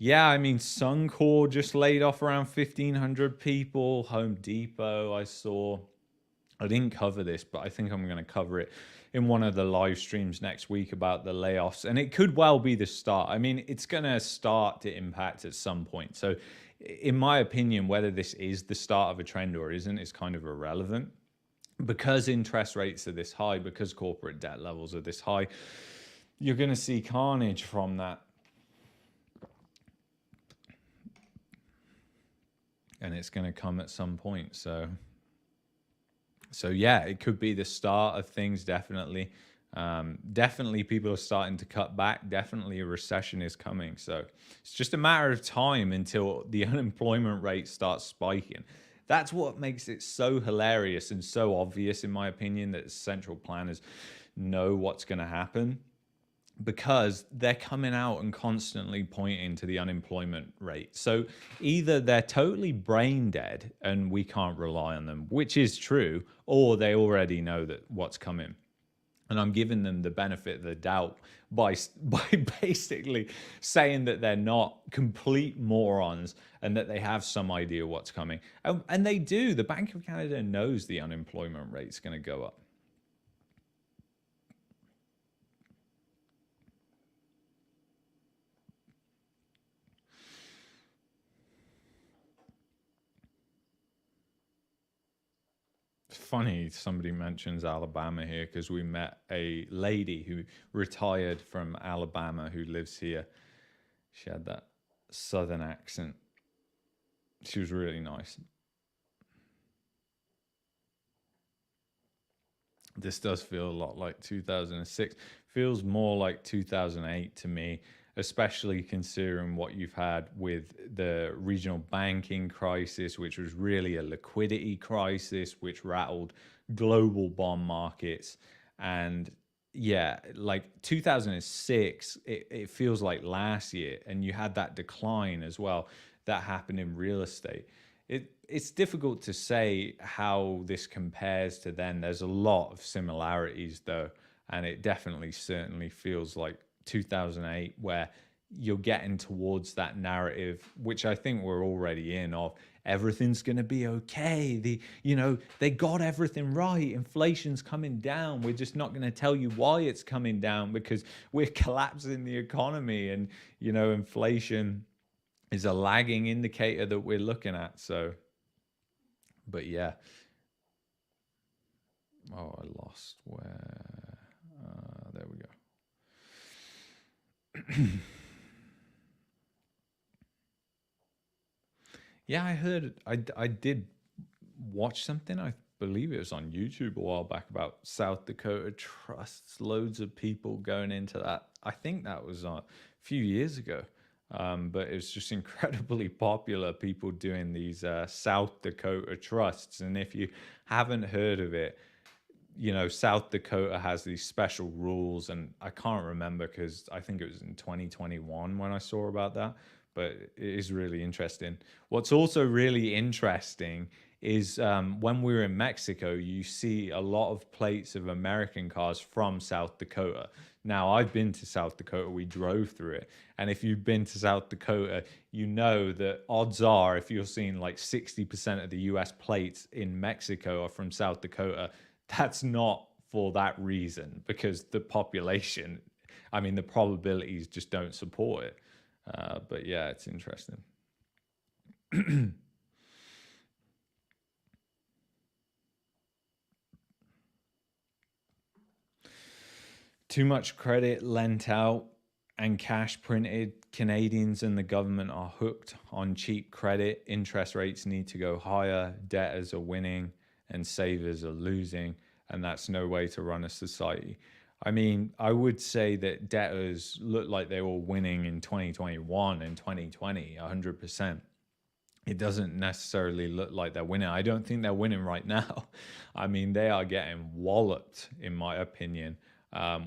Yeah, I mean, Suncor just laid off around 1,500 people. Home Depot, I saw. I didn't cover this, but I think I'm going to cover it in one of the live streams next week about the layoffs. And it could well be the start. I mean, it's going to start to impact at some point. So, in my opinion, whether this is the start of a trend or isn't is kind of irrelevant. Because interest rates are this high, because corporate debt levels are this high, you're going to see carnage from that. And it's going to come at some point. So yeah, it could be the start of things. Definitely, definitely, people are starting to cut back. Definitely, a recession is coming. So it's just a matter of time until the unemployment rate starts spiking. That's what makes it so hilarious and so obvious, in my opinion, that central planners know what's going to happen, because they're coming out and constantly pointing to the unemployment rate. So either they're totally brain dead and we can't rely on them, which is true, or they already know that what's coming. And I'm giving them the benefit of the doubt by basically saying that they're not complete morons and that they have some idea what's coming. And they do. The Bank of Canada knows the unemployment rate's going to go up. Funny somebody mentions Alabama here, because we met a lady who retired from Alabama who lives here. She had that southern accent. She was really nice. This does feel a lot like 2006. Feels more like 2008 to me, especially considering what you've had with the regional banking crisis, which was really a liquidity crisis, which rattled global bond markets. And yeah, like 2006, it feels like last year. And you had that decline as well that happened in real estate. It's difficult to say how this compares to then. There's a lot of similarities though, and it definitely certainly feels like 2008, where you're getting towards that narrative, which I think we're already in, of everything's going to be okay. They got everything right. Inflation's coming down. We're just not going to tell you why it's coming down, because we're collapsing the economy, and inflation is a lagging indicator that we're looking at. So, but yeah. Oh, I lost where. There we go. Yeah, I heard. I did watch something. I believe it was on YouTube a while back about South Dakota trusts. Loads of people going into that. I think that was a few years ago. But it was just incredibly popular, people doing these South Dakota trusts. And if you haven't heard of it, South Dakota has these special rules, and I can't remember because I think it was in 2021 when I saw about that, but it is really interesting. What's also really interesting is when we were in Mexico, you see a lot of plates of American cars from South Dakota. Now, I've been to South Dakota, we drove through it. And if you've been to South Dakota, you know that odds are, if you're seeing like 60% of the US plates in Mexico are from South Dakota, that's not for that reason, because the population, I mean, the probabilities just don't support it. But yeah, it's interesting. Too much credit lent out and cash printed. Canadians and the government are hooked on cheap credit. Interest rates need to go higher. Debtors are winning and savers are losing. And that's no way to run a society. I mean, I would say that debtors look like they were winning in 2021 and 2020, 100%. It doesn't necessarily look like they're winning. I don't think they're winning right now. I mean, they are getting walloped, in my opinion.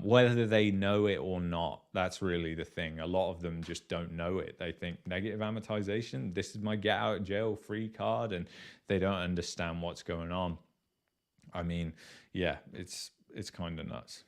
Whether they know it or not, that's really the thing. A lot of them just don't know it. They think negative amortization, this is my get out of jail free card, and they don't understand what's going on. I mean, yeah, it's kind of nuts.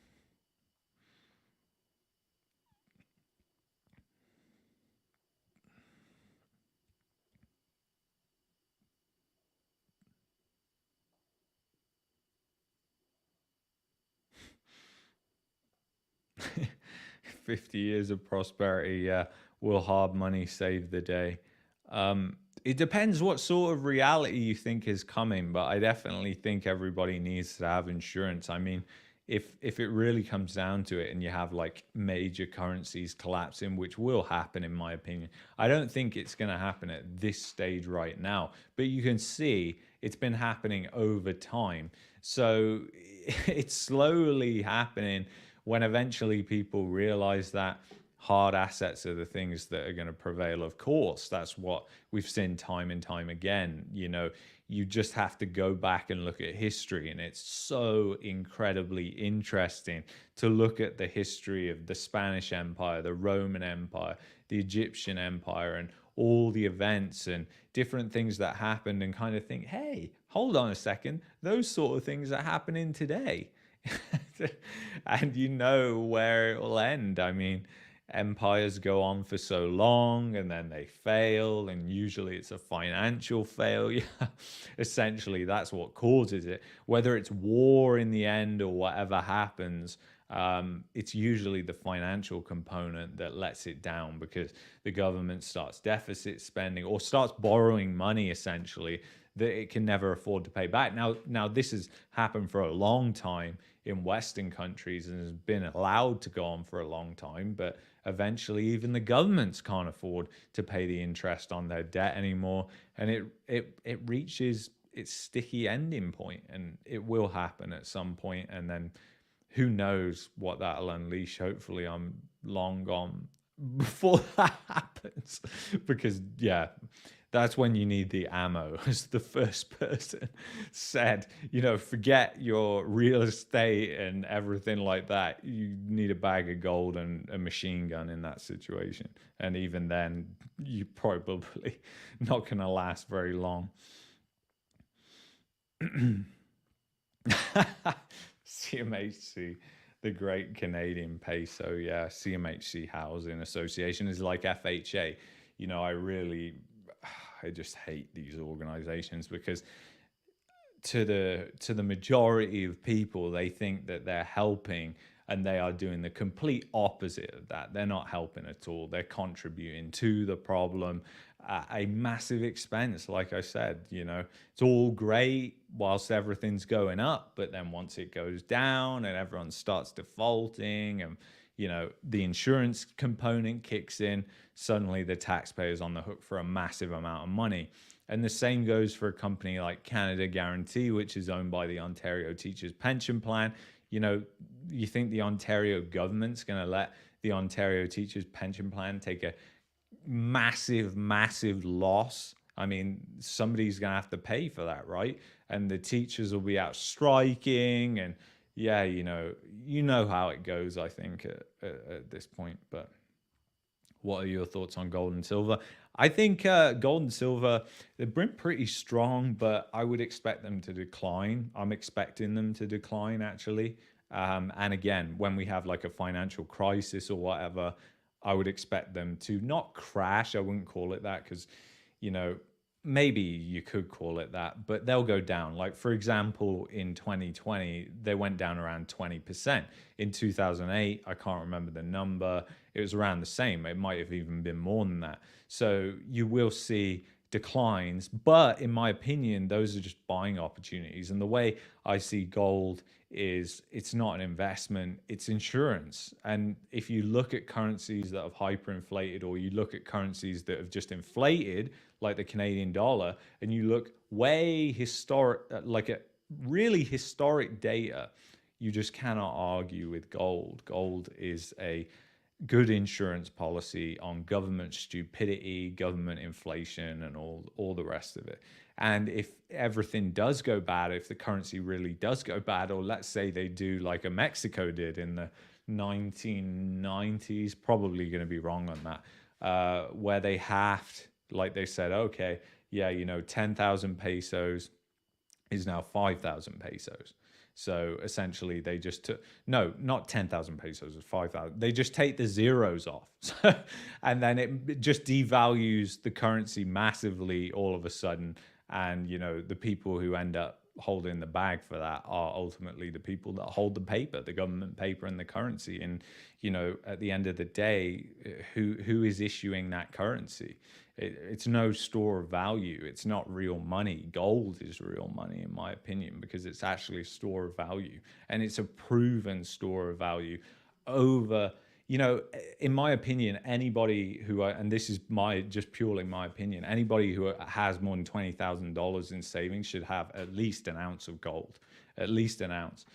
50 years of prosperity, yeah. Will hard money save the day? It depends what sort of reality you think is coming, but I definitely think everybody needs to have insurance. I mean, if it really comes down to it and you have like major currencies collapsing, which will happen in my opinion, I don't think it's going to happen at this stage right now, but you can see it's been happening over time. So it's slowly happening when eventually people realize that hard assets are the things that are going to prevail. Of course, that's what we've seen time and time again. You know, you just have to go back and look at history, and it's so incredibly interesting to look at the history of the Spanish Empire, the Roman Empire, the Egyptian Empire, and all the events and different things that happened, and kind of think, hey, hold on a second, those sort of things are happening today. And you know where it will end. I mean, empires go on for so long and then they fail, and usually it's a financial failure. Essentially, that's what causes it. Whether it's war in the end or whatever happens, it's usually the financial component that lets it down, because the government starts deficit spending or starts borrowing money essentially that it can never afford to pay back. Now this has happened for a long time in Western countries and has been allowed to go on for a long time, but eventually even the governments can't afford to pay the interest on their debt anymore, and it reaches its sticky ending point, and it will happen at some point, and then who knows what that'll unleash. Hopefully I'm long gone before that happens, because yeah, that's when you need the ammo. As the first person said, you know, forget your real estate and everything like that. You need a bag of gold and a machine gun in that situation, and even then you're probably not going to last very long. CMHC, the Great Canadian Peso. Yeah, CMHC Housing Association is like FHA. You know, I just hate these organizations, because to the majority of people, they think that they're helping, and they are doing the complete opposite of that. They're not helping at all. They're contributing to the problem at a massive expense. Like I said, you know, it's all great whilst everything's going up, but then once it goes down and everyone starts defaulting, and you know, the insurance component kicks in, suddenly the taxpayer's on the hook for a massive amount of money. And the same goes for a company like Canada Guarantee, which is owned by the Ontario Teachers Pension Plan. You know, you think the Ontario government's going to let the Ontario Teachers Pension Plan take a massive, massive loss? I mean, somebody's going to have to pay for that, right? And the teachers will be out striking, and yeah, you know how it goes, I think, at this point. But what are your thoughts on gold and silver? I think gold and silver, they've been pretty strong, but I would expect them to decline. I'm expecting them to decline, actually. And again, when we have like a financial crisis or whatever, I would expect them to not crash. I wouldn't call it that, because, you know, maybe you could call it that, but they'll go down. Like, for example, in 2020, they went down around 20%. In 2008, I can't remember the number, it was around the same. It might have even been more than that. So you will see declines, but in my opinion, those are just buying opportunities. And the way I see gold is, it's not an investment, it's insurance. And if you look at currencies that have hyperinflated, or you look at currencies that have just inflated, like the Canadian dollar, and you look way historic, like at really historic data, you just cannot argue with gold. Gold is a good insurance policy on government stupidity, government inflation, and all the rest of it. And if everything does go bad, if the currency really does go bad, or let's say they do like a Mexico did in the 1990s, probably going to be wrong on that, where they halved, like they said, okay, yeah, 10,000 pesos is now 5,000 pesos. So essentially, they just took, no, not 10,000 pesos, it's 5,000. They just take the zeros off. And then it just devalues the currency massively all of a sudden. And, the people who end up holding the bag for that are ultimately the people that hold the paper, the government paper and the currency. And, at the end of the day, who is issuing that currency? It's no store of value. It's not real money. Gold is real money, in my opinion, because it's actually a store of value, and it's a proven store of value over, in my opinion, anybody who, and this is just purely my opinion, anybody who has more than $20,000 in savings should have at least an ounce of gold, at least an ounce.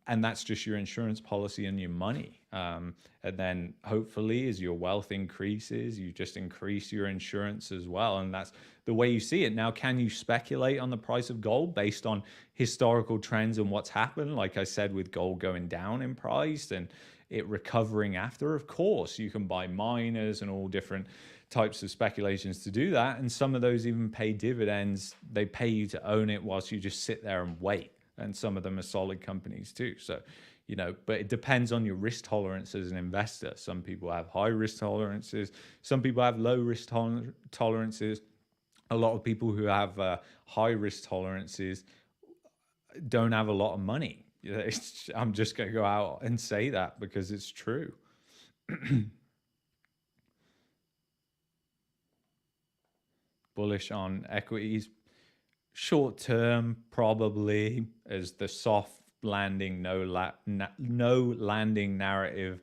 And that's just your insurance policy and your money. And then hopefully as your wealth increases, you just increase your insurance as well. And that's the way you see it. Now, can you speculate on the price of gold based on historical trends and what's happened? Like I said, with gold going down in price and it recovering after, of course, you can buy miners and all different types of speculations to do that. And some of those even pay dividends. They pay you to own it whilst you just sit there and wait. And some of them are solid companies too. So, but it depends on your risk tolerance as an investor. Some people have high risk tolerances. Some people have low risk tolerances. A lot of people who have high risk tolerances don't have a lot of money. I'm just going to go out and say that because it's true. Bullish on equities. Short term, probably, as the soft landing, no landing narrative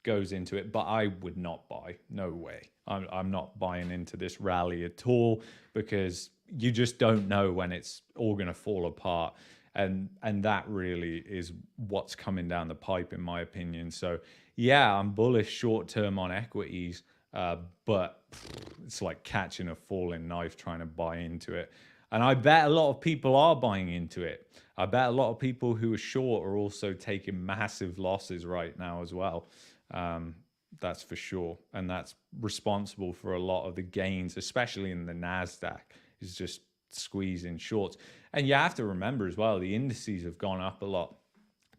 goes into it. But I would not buy. No way. I'm not buying into this rally at all, because you just don't know when it's all going to fall apart. And that really is what's coming down the pipe, in my opinion. So yeah, I'm bullish short term on equities, but it's like catching a falling knife trying to buy into it. And I bet a lot of people are buying into it. I bet a lot of people who are short are also taking massive losses right now as well. That's for sure. And that's responsible for a lot of the gains, especially in the NASDAQ, is just squeezing shorts. And you have to remember as well, the indices have gone up a lot.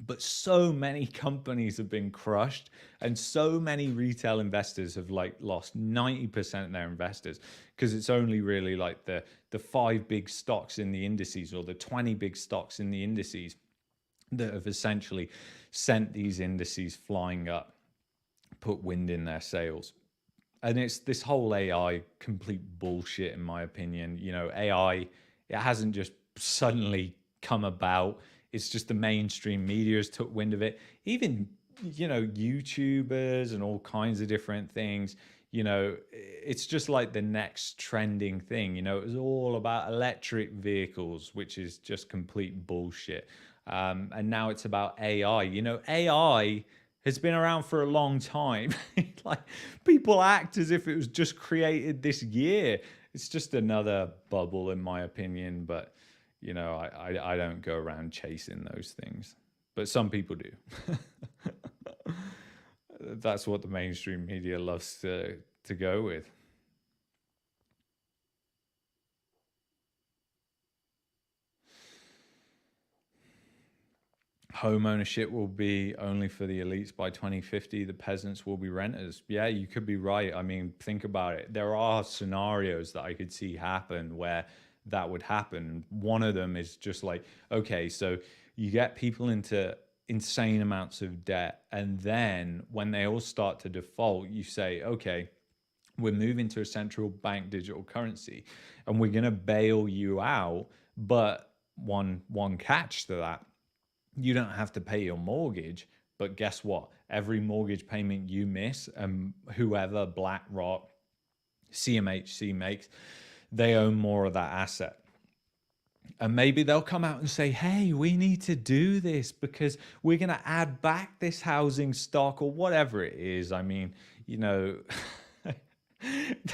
But so many companies have been crushed, and so many retail investors have lost 90% of their investors, because it's only really like the 5 big stocks in the indices, or the 20 big stocks in the indices, that have essentially sent these indices flying up, put wind in their sails. And it's this whole AI complete bullshit, in my opinion. AI, it hasn't just suddenly come about. It's just the mainstream media has took wind of it. Even, YouTubers and all kinds of different things, it's just like the next trending thing. It was all about electric vehicles, which is just complete bullshit. And now it's about AI. AI has been around for a long time. Like, people act as if it was just created this year. It's just another bubble, in my opinion. But I don't go around chasing those things, but some people do. That's what the mainstream media loves to go with. Home ownership will be only for the elites by 2050. The peasants will be renters. Yeah, you could be right. I mean, think about it. There are scenarios that I could see happen where that would happen. One of them is just like, okay, so you get people into insane amounts of debt, and then when they all start to default, you say, okay, we're moving to a central bank digital currency and we're going to bail you out. But one catch to that: you don't have to pay your mortgage, but guess what? Every mortgage payment you miss, whoever BlackRock, CMHC makes, they own more of that asset. And maybe they'll come out and say, hey, we need to do this because we're going to add back this housing stock or whatever it is. I mean, you know,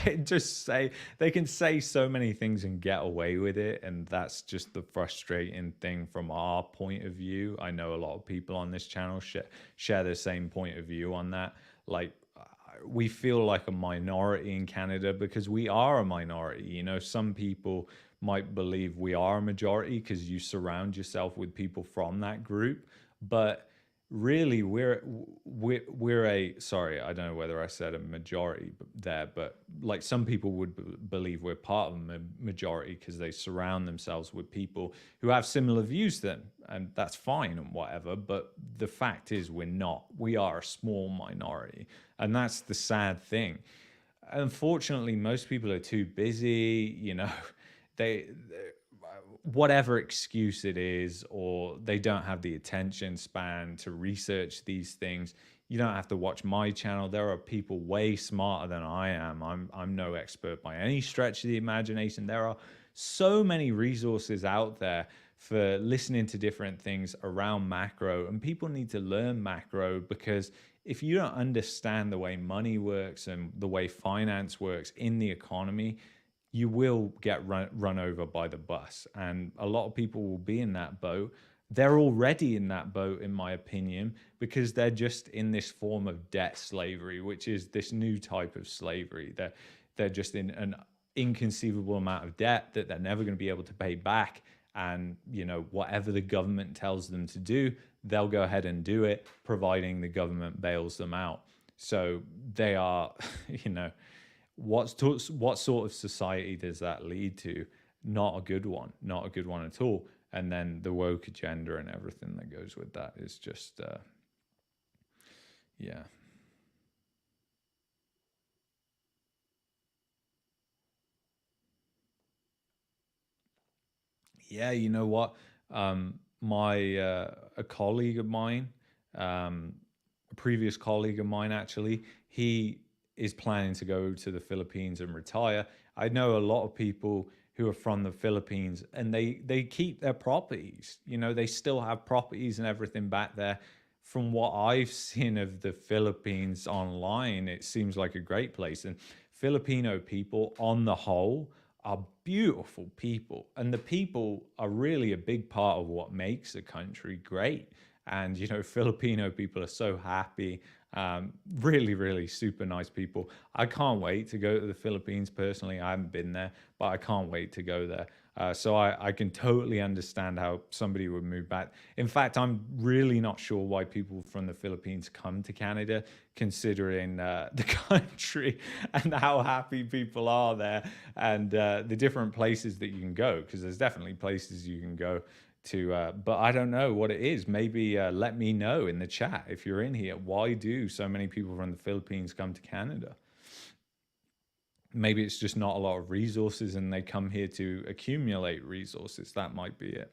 they just say, they can say so many things and get away with it. And that's just the frustrating thing from our point of view. I know a lot of people on this channel share the same point of view on that. Like, we feel like a minority in Canada because we are a minority. You know, some people might believe we are a majority because you surround yourself with people from that group, but really we're a, sorry, I don't know whether I said a majority there, but like some people would believe we're part of a majority because they surround themselves with people who have similar views to them, and that's fine and whatever, but the fact is we're not. We are a small minority, and that's the sad thing. Unfortunately, most people are too busy, you know, they whatever excuse it is, or they don't have the attention span to research these things. You don't have to watch my channel. There are people way smarter than I am. I'm no expert by any stretch of the imagination. There are so many resources out there for listening to different things around macro, and people need to learn macro because if you don't understand the way money works and the way finance works in the economy, you will get run over by the bus. And a lot of people will be in that boat. They're already in that boat, in my opinion, because they're just in this form of debt slavery, which is this new type of slavery. They're just in an inconceivable amount of debt that they're never going to be able to pay back. And, you know, whatever the government tells them to do, they'll go ahead and do it, providing the government bails them out. So they are, you know, what sort of society does that lead to? Not a good one, not a good one at all. And then the woke agenda and everything that goes with that is just, yeah. Yeah, you know what? My a colleague of mine, a previous colleague of mine actually, he is planning to go to the Philippines and retire. I know a lot of people who are from the Philippines and they keep their properties. You know, they still have properties and everything back there. From what I've seen of the Philippines online, it seems like a great place. And Filipino people, on the whole, are beautiful people. And the people are really a big part of what makes a country great. And, you know, Filipino people are so happy, really, really super nice people. I can't wait to go to the Philippines personally. I haven't been there, but I can't wait to go there. So I can totally understand how somebody would move back. In fact, I'm really not sure why people from the Philippines come to Canada, considering the country and how happy people are there, and the different places that you can go, because there's definitely places you can go to, but I don't know what it is. Maybe let me know in the chat if you're in here. Why do so many people from the Philippines come to Canada? Maybe it's just not a lot of resources and they come here to accumulate resources. That might be it.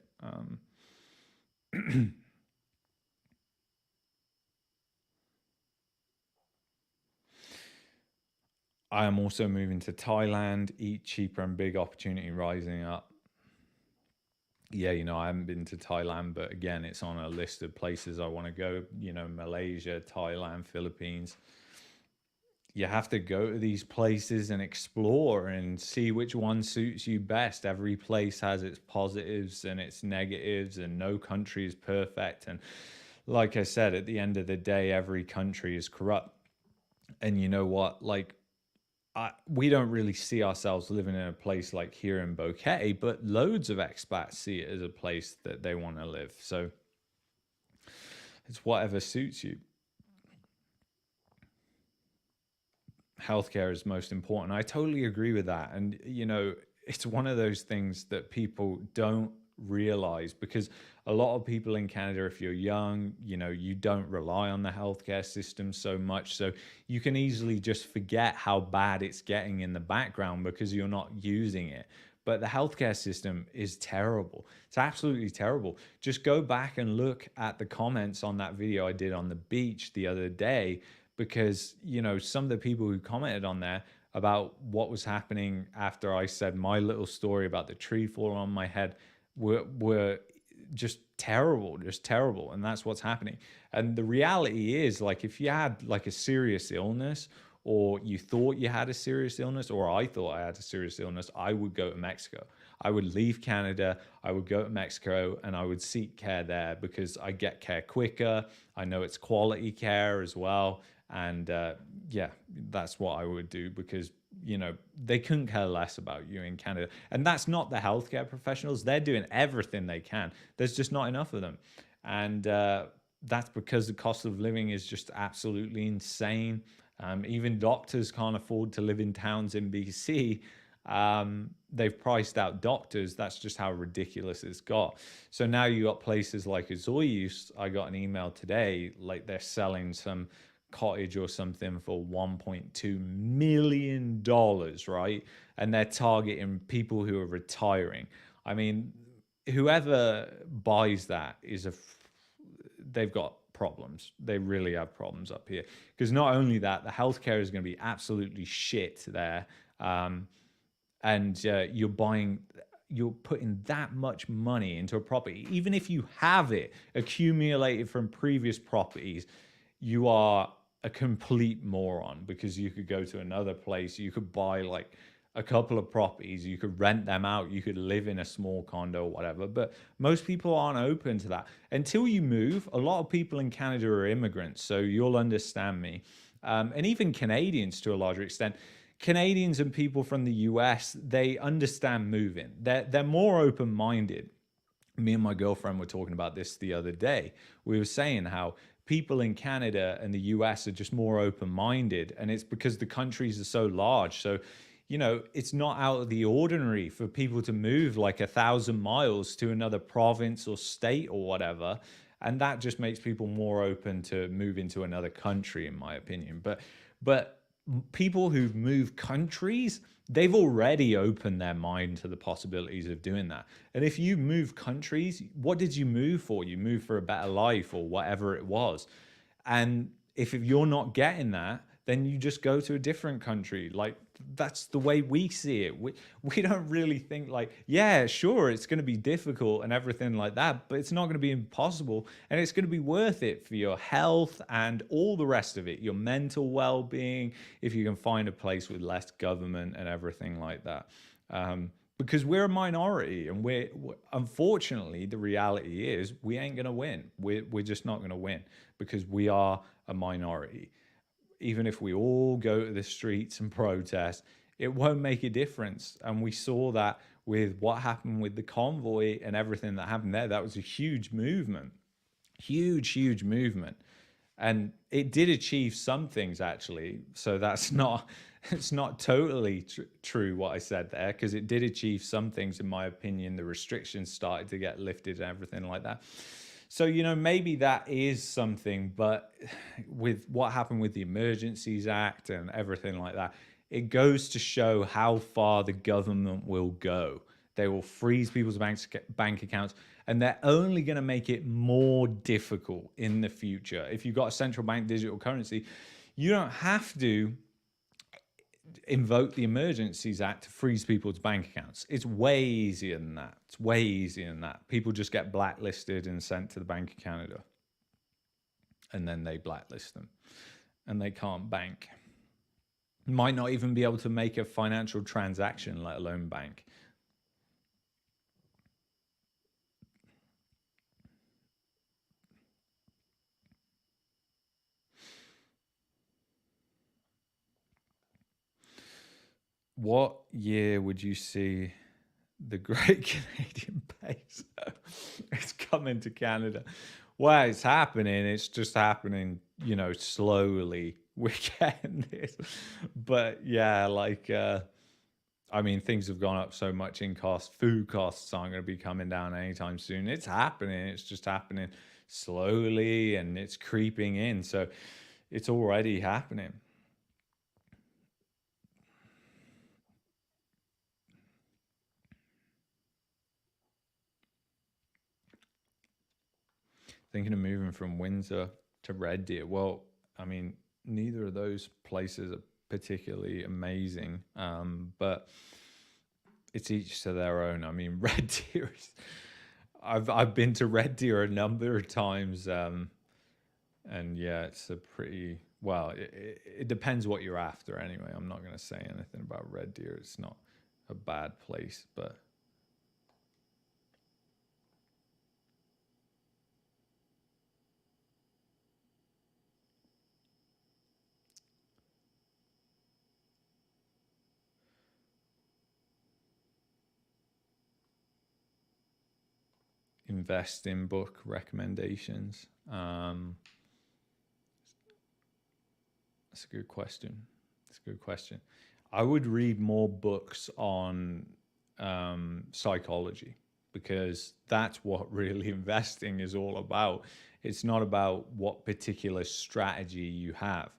I am also moving to Thailand, eat cheaper and big opportunity rising up. Yeah, you know, I haven't been to Thailand, but again, it's on a list of places I want to go, you know, Malaysia, Thailand, Philippines. You have to go to these places and explore and see which one suits you best. Every place has its positives and its negatives, and no country is perfect. And like I said, at the end of the day, every country is corrupt. And you know what? Like, we don't really see ourselves living in a place like here in Bouquet, but loads of expats see it as a place that they want to live. So it's whatever suits you. Healthcare is most important. I totally agree with that. And, you know, it's one of those things that people don't realize, because a lot of people in Canada, if you're young, you know, you don't rely on the healthcare system so much. So you can easily just forget how bad it's getting in the background because you're not using it. But the healthcare system is terrible. It's absolutely terrible. Just go back and look at the comments on that video I did on the beach the other day, because, you know, some of the people who commented on there about what was happening after I said my little story about the tree falling on my head, were just terrible, and that's what's happening. And the reality is, like, if you had like a serious illness, or you thought you had a serious illness, or I thought I had a serious illness, I would go to Mexico. I would leave Canada, I would go to Mexico, and I would seek care there because I get care quicker. I know it's quality care as well. And yeah, that's what I would do, because they couldn't care less about you in Canada. And that's not the healthcare professionals. They're doing everything they can. There's just not enough of them. And that's because the cost of living is just absolutely insane. Even doctors can't afford to live in towns in BC. They've priced out doctors. That's just how ridiculous it's got. So now you got places like Azoyus. I got an email today, like they're selling some cottage or something for $1.2 million, right? And they're targeting people who are retiring. I mean, whoever buys that they've got problems. They really have problems up here, because not only that, the healthcare is going to be absolutely shit there. And you're putting that much money into a property. Even if you have it accumulated from previous properties, you are a complete moron, because you could go to another place, you could buy like a couple of properties, you could rent them out, you could live in a small condo or whatever. But most people aren't open to that until you move. A lot of people in Canada are immigrants, so you'll understand me. And even Canadians to a larger extent. Canadians and people from the US, they understand moving. They're more open-minded. Me and my girlfriend were talking about this the other day. We were saying how people in Canada and the US are just more open-minded, and it's because the countries are so large. So, it's not out of the ordinary for people to move like 1,000 miles to another province or state or whatever. And that just makes people more open to move into another country, in my opinion. But people who've moved countries, they've already opened their mind to the possibilities of doing that. And if you move countries, what did you move for? You moved for a better life or whatever it was. And if you're not getting that, then you just go to a different country. Like, that's the way we see it. We don't really think like, yeah, sure, it's going to be difficult and everything like that, but it's not going to be impossible, and it's going to be worth it for your health and all the rest of it, your mental well-being, if you can find a place with less government and everything like that. Because we're a minority, and we're unfortunately, the reality is we ain't going to win. We're just not going to win, because we are a minority. Even if we all go to the streets and protest, it won't make a difference. And we saw that with what happened with the convoy and everything that happened there. That was a huge movement, huge movement. And it did achieve some things, actually. So it's not totally true what I said there, because it did achieve some things, in my opinion. The restrictions started to get lifted and everything like that. So, maybe that is something, but with what happened with the Emergencies Act and everything like that, it goes to show how far the government will go. They will freeze people's bank accounts, and they're only going to make it more difficult in the future. If you've got a central bank digital currency, you don't have to invoke the Emergencies Act to freeze people's bank accounts. It's way easier than that. It's way easier than that. People just get blacklisted and sent to the Bank of Canada, and then they blacklist them, and they can't bank. Might not even be able to make a financial transaction, let alone bank. What year would you see the Great Canadian Peso is coming to Canada? Well, it's happening. It's just happening, slowly. We're getting this. But yeah, like, I mean, things have gone up so much in cost. Food costs aren't going to be coming down anytime soon. It's happening. It's just happening slowly, and it's creeping in. So it's already happening. Thinking of moving from Windsor to Red Deer. Well, I mean, neither of those places are particularly amazing, but it's each to their own. I mean, Red Deer is, I've been to Red Deer a number of times, and yeah, it's a pretty well. It depends what you're after. Anyway, I'm not going to say anything about Red Deer. It's not a bad place, but invest in book recommendations. That's a good question. That's a good question. I would read more books on psychology, because that's what really investing is all about. It's not about what particular strategy you have,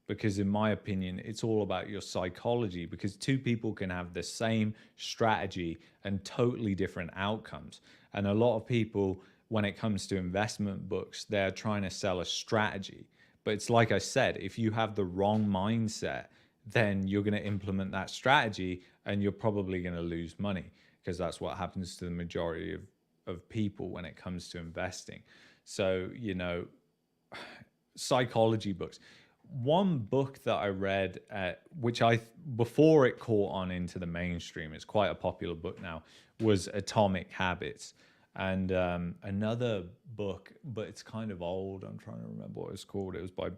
because in my opinion, it's all about your psychology, because two people can have the same strategy and totally different outcomes. And a lot of people, when it comes to investment books, they're trying to sell a strategy. But it's like I said, if you have the wrong mindset, then you're going to implement that strategy and you're probably going to lose money, because that's what happens to the majority of people when it comes to investing. So, psychology books. One book that I read, which before it caught on into the mainstream, it's quite a popular book now, was Atomic Habits. And another book, but it's kind of old. I'm trying to remember what it was called. It was by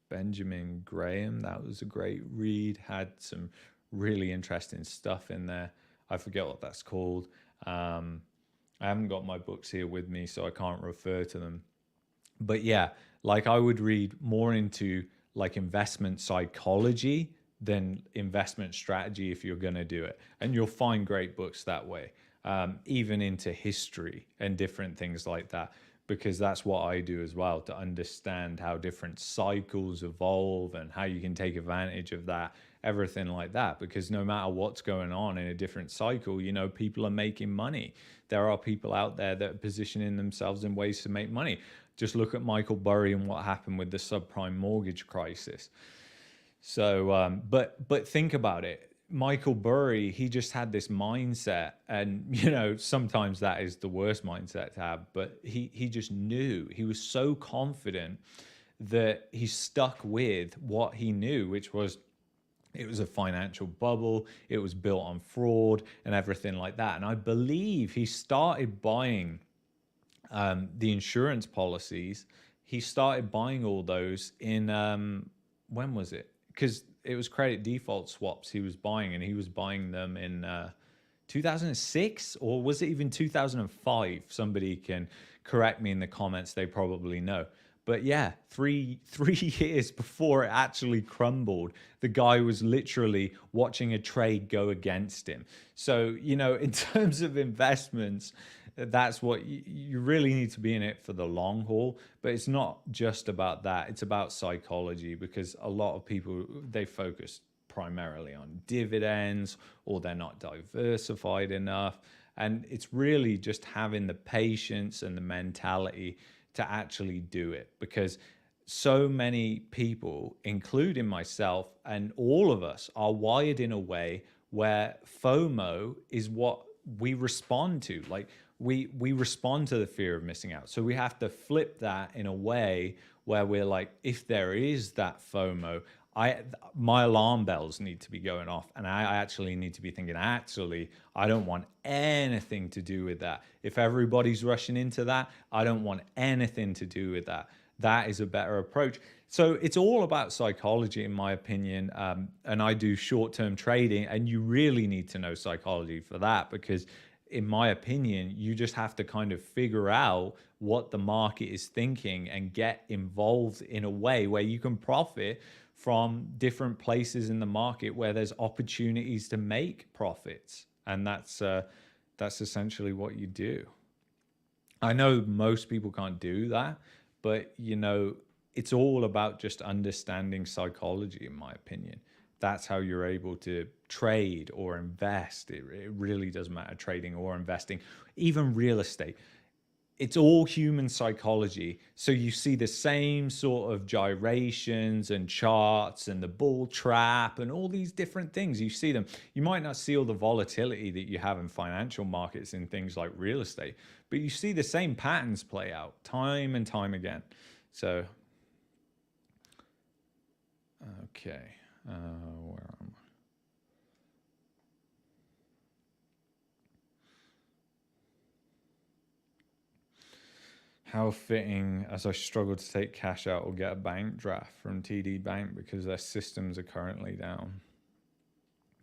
Benjamin Graham. That was a great read. Had some really interesting stuff in there. I forget what that's called. I haven't got my books here with me, so I can't refer to them. But yeah, like I would read more into like investment psychology than investment strategy if you're going to do it. And you'll find great books that way, even into history and different things like that, because that's what I do as well, to understand how different cycles evolve and how you can take advantage of that, everything like that. Because no matter what's going on in a different cycle, people are making money. There are people out there that are positioning themselves in ways to make money. Just look at Michael Burry and what happened with the subprime mortgage crisis. So, but think about it. Michael Burry, he just had this mindset, and sometimes that is the worst mindset to have. But he just knew, he was so confident that he stuck with what he knew, which was it was a financial bubble, it was built on fraud and everything like that. And I believe he started buying the insurance policies. He started buying all those in when was it? Because it was credit default swaps he was buying, and he was buying them in 2006, or was it even 2005? Somebody can correct me in the comments. They probably know. But yeah, three years before it actually crumbled, the guy was literally watching a trade go against him. So, in terms of investments, that's what you really need to be in it for the long haul. But it's not just about that. It's about psychology, because a lot of people, they focus primarily on dividends, or they're not diversified enough. And it's really just having the patience and the mentality to actually do it, because so many people, including myself and all of us, are wired in a way where FOMO is what we respond to. Like we respond to the fear of missing out. So we have to flip that in a way where we're like, if there is that FOMO, my alarm bells need to be going off, and I actually need to be thinking, actually, I don't want anything to do with that. If everybody's rushing into that, I don't want anything to do with that. That is a better approach. So it's all about psychology, in my opinion. And I do short-term trading, and you really need to know psychology for that, because in my opinion, you just have to kind of figure out what the market is thinking and get involved in a way where you can profit from different places in the market where there's opportunities to make profits. And that's essentially what you do. I know most people can't do that, but it's all about just understanding psychology, in my opinion. That's how you're able to trade or invest. It really doesn't matter, trading or investing, even real estate. it's all human psychology. So you see the same sort of gyrations and charts and the bull trap and all these different things. You see them. You might not see all the volatility that you have in financial markets in things like real estate, but you see the same patterns play out time and time again. So, okay, where am I? How fitting as I struggle to take cash out or get a bank draft from TD Bank because their systems are currently down.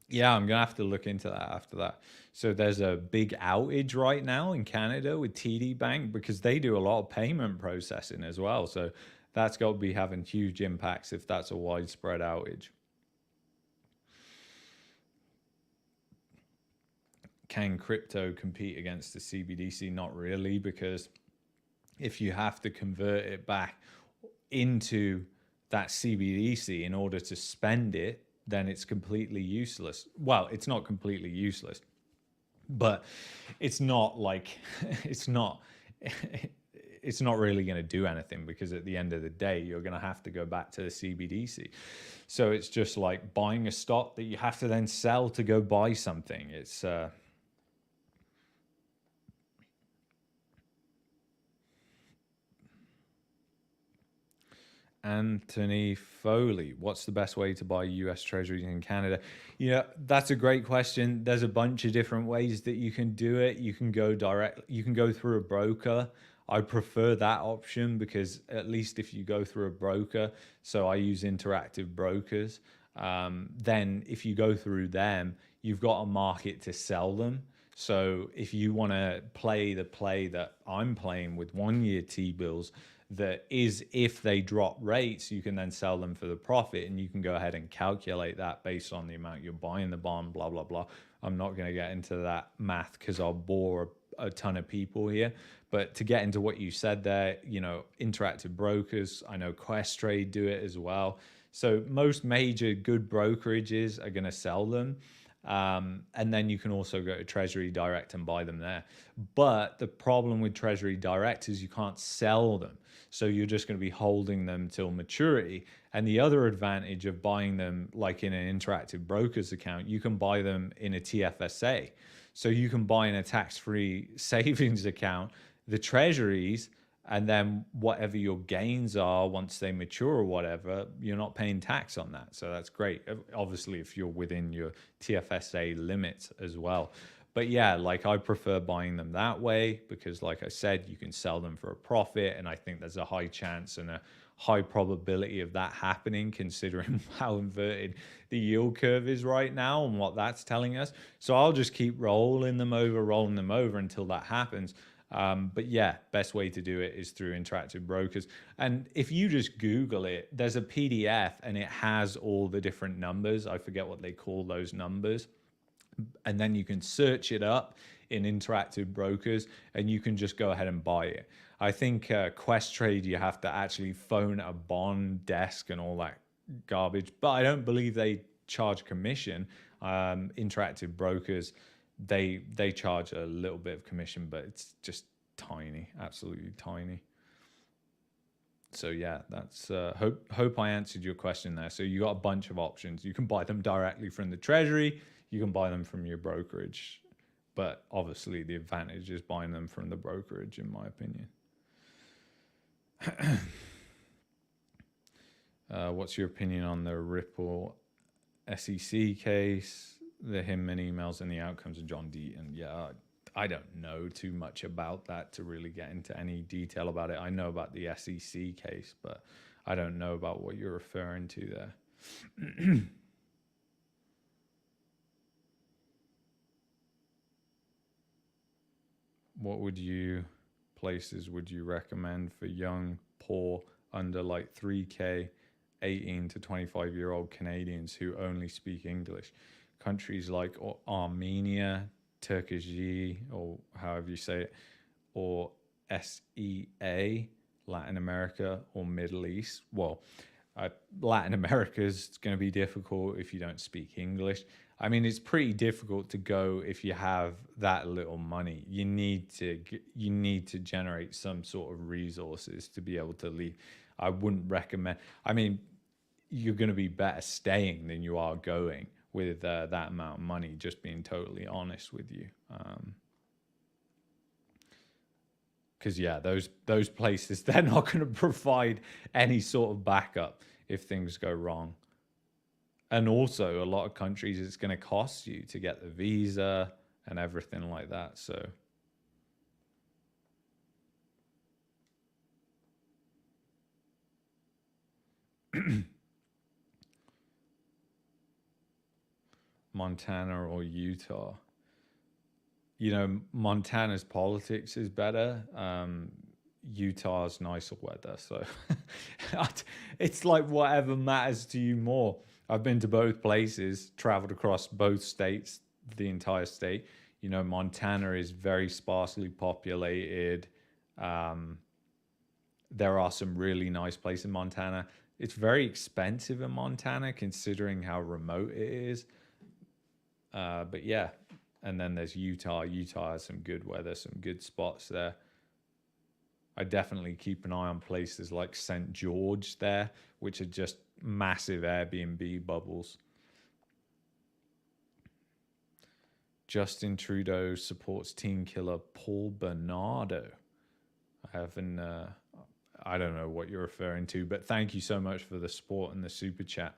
Yeah, I'm going to have to look into that after that. So there's a big outage right now in Canada with TD Bank because they do a lot of payment processing as well. So that's got to be having huge impacts if that's a widespread outage. Can crypto compete against the CBDC? Not really, because if you have to convert it back into that CBDC in order to spend it, then it's completely useless. Well, it's not completely useless, but it's not like it's not it's not really going to do anything, because at the end of the day you're going to have to go back to the CBDC. So it's just like buying a stock that you have to then sell to go buy something. It's Anthony Foley, what's the best way to buy US Treasuries in Canada? Yeah, that's a great question. There's a bunch of different ways that you can do it. You can go direct, you can go through a broker. I prefer that option because at least if you go through a broker, so I use Interactive Brokers, then if you go through them, you've got a market to sell them. So if you want to play the play that I'm playing with 1 year T-bills, that is, if they drop rates, you can then sell them for the profit, and you can go ahead and calculate that based on the amount you're buying the bond, blah, blah, blah. I'm not going to get into that math because I'll bore a ton of people here. But to get into what you said there, you know, Interactive Brokers, I know Questrade do it as well. So most major good brokerages are going to sell them. And then you can also go to Treasury Direct and buy them there. But the problem with Treasury Direct is you can't sell them. So you're just going to be holding them till maturity. And the other advantage of buying them like in an Interactive Brokers account, you can buy them in a TFSA. So you can buy in a tax-free savings account the treasuries, and then whatever your gains are once they mature or whatever, you're not paying tax on that. So that's great. Obviously, if you're within your TFSA limits as well. But yeah, like I prefer buying them that way because, like I said, you can sell them for a profit. And I think there's a high chance and a high probability of that happening, considering how inverted the yield curve is right now and what that's telling us. So I'll just keep rolling them over until that happens. But yeah, best way to do it is through Interactive Brokers. And if you just Google it, there's a PDF and it has all the different numbers. I forget what they call those numbers. And then you can search it up in Interactive Brokers and you can just go ahead and buy it. I think Questrade, you have to actually phone a bond desk and all that garbage, but I don't believe they charge commission. Interactive Brokers, they charge a little bit of commission, but it's just tiny, absolutely tiny. So yeah, that's hope I answered your question there. So you got a bunch of options. You can buy them directly from the treasury, you can buy them from your brokerage, but obviously the advantage is buying them from the brokerage, in my opinion. What's your opinion on the Ripple SEC case, the Hinman emails, and the outcomes of John Deaton? Yeah, I don't know too much about that to really get into any detail about it. I know about the SEC case, but I don't know about what you're referring to there. What places would you recommend for young, poor, under like 3K, 18 to 25-year-old Canadians who only speak English? Countries like Armenia, Turkish, or however you say it, or SEA, Latin America, or Middle East. Well, Uh, Latin America is going to be difficult if you don't speak English. I mean, it's pretty difficult to go if you have that little money. You need to generate some sort of resources to be able to leave. I wouldn't recommend. I mean, you're going to be better staying than you are going with that amount of money. Just being totally honest with you. Because yeah, those places, they're not going to provide any sort of backup if things go wrong. And also, a lot of countries, it's going to cost you to get the visa and everything like that. So Montana or Utah. You know, Montana's politics is better. Utah's nicer weather. So it's like whatever matters to you more. I've been to both places, traveled across both states, the entire state. You know, Montana is very sparsely populated. Um, there are some really nice places in Montana. It's very expensive in Montana considering how remote it is. But yeah, and then there's Utah. Utah has some good weather, some good spots there. I definitely keep an eye on places like St. George there, which are just massive Airbnb bubbles. Justin Trudeau supports teen killer Paul Bernardo. I don't know what you're referring to, but thank you so much for the support and the super chat.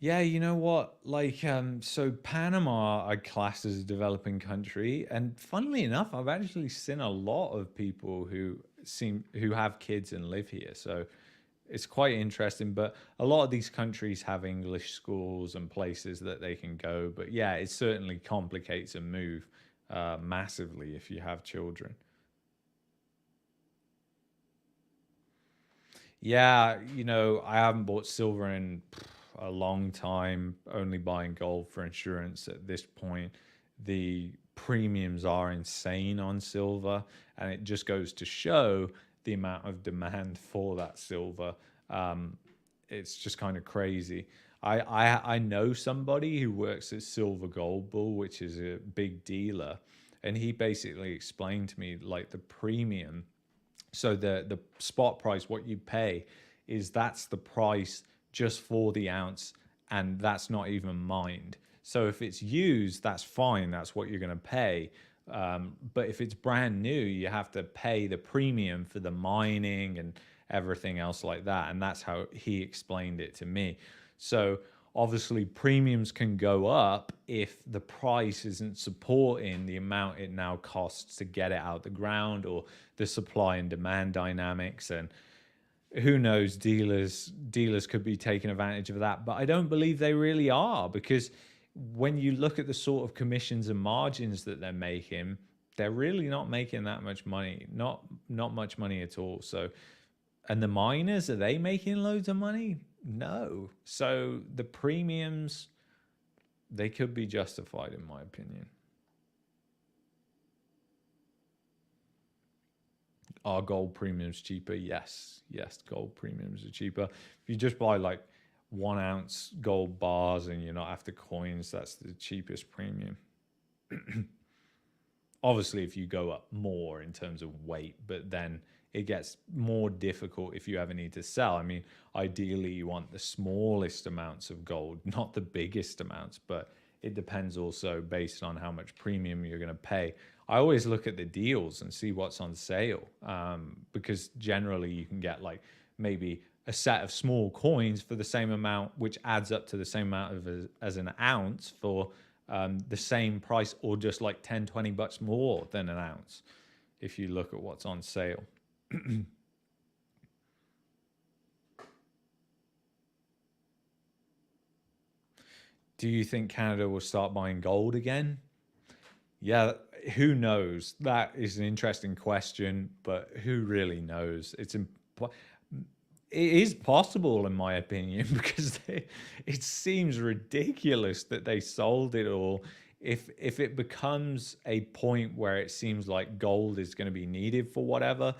Yeah, you know what? Like, so Panama I class as a developing country, and funnily enough, I've actually seen a lot of people who have kids and live here. So it's quite interesting. But a lot of these countries have English schools and places that they can go. But yeah, it certainly complicates a move massively if you have children. Yeah, you know, I haven't bought silver in a long time, only buying gold for insurance at this point. The premiums are insane on silver, and it just goes to show the amount of demand for that silver. Um, it's just kind of crazy. I know somebody who works at Silver Gold Bull, which is a big dealer, and he basically explained to me like the premium, so the spot price, what you pay, is that's the price just for the ounce, and that's not even mined. So if it's used, that's fine. That's what you're going to pay. But if it's brand new, you have to pay the premium for the mining and everything else like that. And that's how he explained it to me. So obviously, premiums can go up if the price isn't supporting the amount it now costs to get it out the ground, or the supply and demand dynamics. And who knows, dealers could be taking advantage of that, but I don't believe they really are, because when you look at the sort of commissions and margins that they're making, they're really not making that much money, not much money at all. So, and the miners, are they making loads of money? No. So the premiums, they could be justified in my opinion. Are gold premiums cheaper? Yes. Yes, gold premiums are cheaper. If you just buy like 1 ounce gold bars and you're not after coins, that's the cheapest premium. Obviously, if you go up more in terms of weight, but then it gets more difficult if you ever need to sell. I mean, ideally, you want the smallest amounts of gold, not the biggest amounts, but it depends also based on how much premium you're going to pay. I always look at the deals and see what's on sale, because generally you can get like maybe a set of small coins for the same amount, which adds up to the same amount as an ounce for the same price, or just like 10, 20 bucks more than an ounce if you look at what's on sale. Do you think Canada will start buying gold again? Yeah, who knows? That is an interesting question, but who really knows? it is possible, in my opinion, because it seems ridiculous that they sold it all. If it becomes a point where it seems like gold is going to be needed for whatever,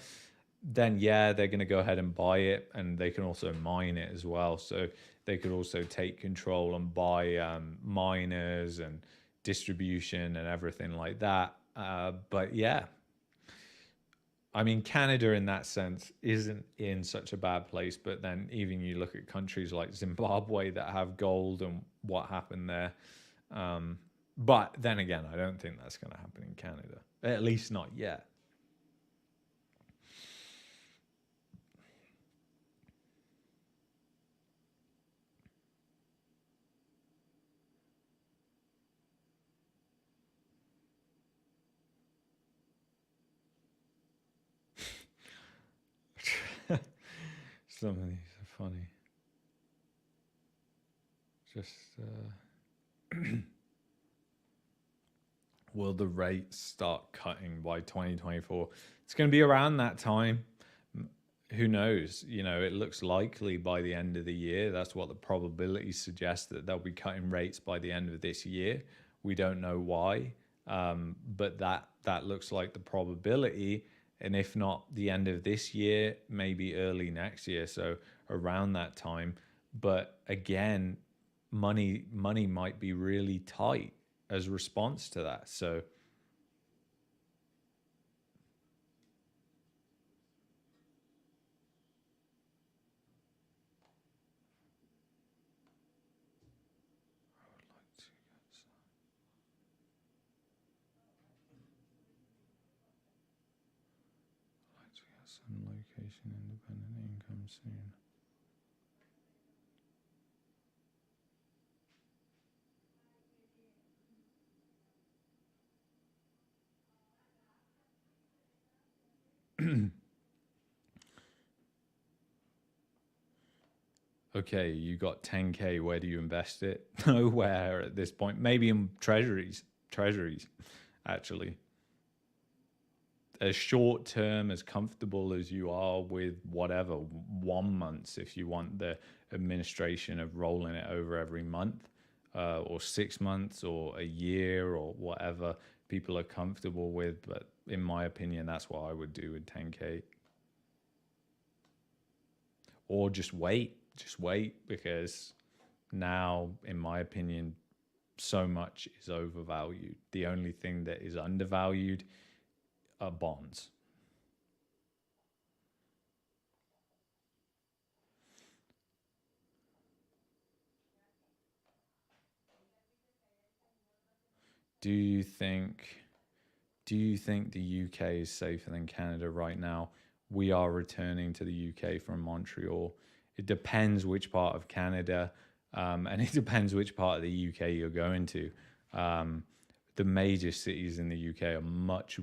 then yeah, they're going to go ahead and buy it, and they can also mine it as well. So they could also take control and buy miners and distribution and everything like that. But yeah, I mean, Canada in that sense isn't in such a bad place, but then even you look at countries like Zimbabwe that have gold and what happened there. Um, but then again, I don't think that's going to happen in Canada, at least not yet. Some of these are funny. Just will the rates start cutting by 2024? It's going to be around that time. Who knows? You know, it looks likely by the end of the year. That's what the probabilities suggest, that they'll be cutting rates by the end of this year. We don't know why, but that looks like the probability. And if not the end of this year, maybe early next year. So around that time. But again, money might be really tight as a response to that. So let's get some location independent income soon. Okay, you got 10K. Where do you invest it? Nowhere at this point. Maybe in treasuries. Treasuries, actually. As short term, as comfortable as you are with whatever, 1 month, if you want the administration of rolling it over every month, or 6 months, or a year, or whatever people are comfortable with. But in my opinion, that's what I would do with 10K. Or just wait, because now, in my opinion, so much is overvalued. The only thing that is undervalued are bonds. Do you think do you think the UK is safer than Canada right now? We are returning to the UK from Montreal. It depends which part of Canada, and it depends which part of the UK you're going to. Um, the major cities in the UK are much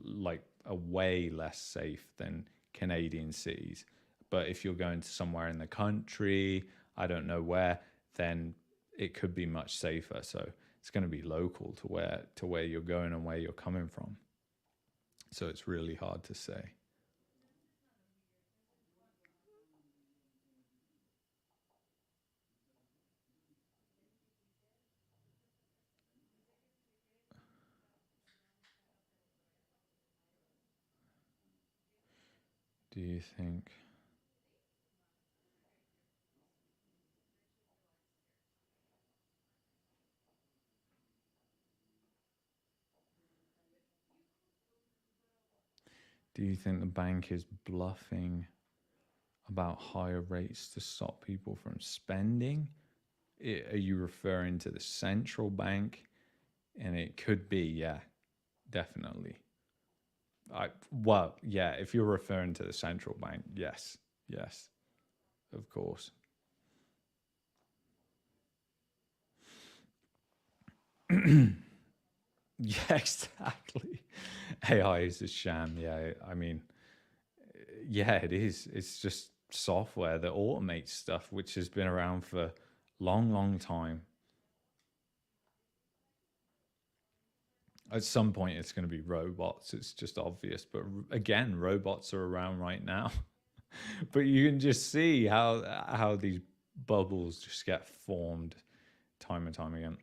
like a way less safe than Canadian cities. But if you're going to somewhere in the country, I don't know where, then it could be much safer. So it's going to be local to where you're going and where you're coming from. So it's really hard to say. Do you think do you think the bank is bluffing about higher rates to stop people from spending? Are you referring to the central bank? And it could be, yeah, definitely. Well, yeah, if you're referring to the central bank, yes, yes, of course. Yeah, exactly. AI is a sham. Yeah, I mean, yeah, it is. It's just software that automates stuff, which has been around for long, long time. At some point, it's going to be robots. It's just obvious. But again, robots are around right now. But you can just see how these bubbles just get formed time and time again.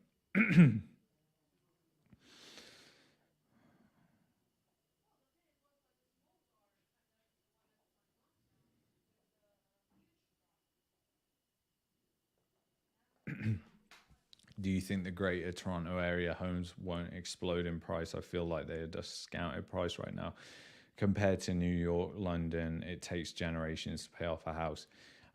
Do you think the greater Toronto area homes won't explode in price? I feel like they are just discounted price right now. Compared to New York, London, it takes generations to pay off a house.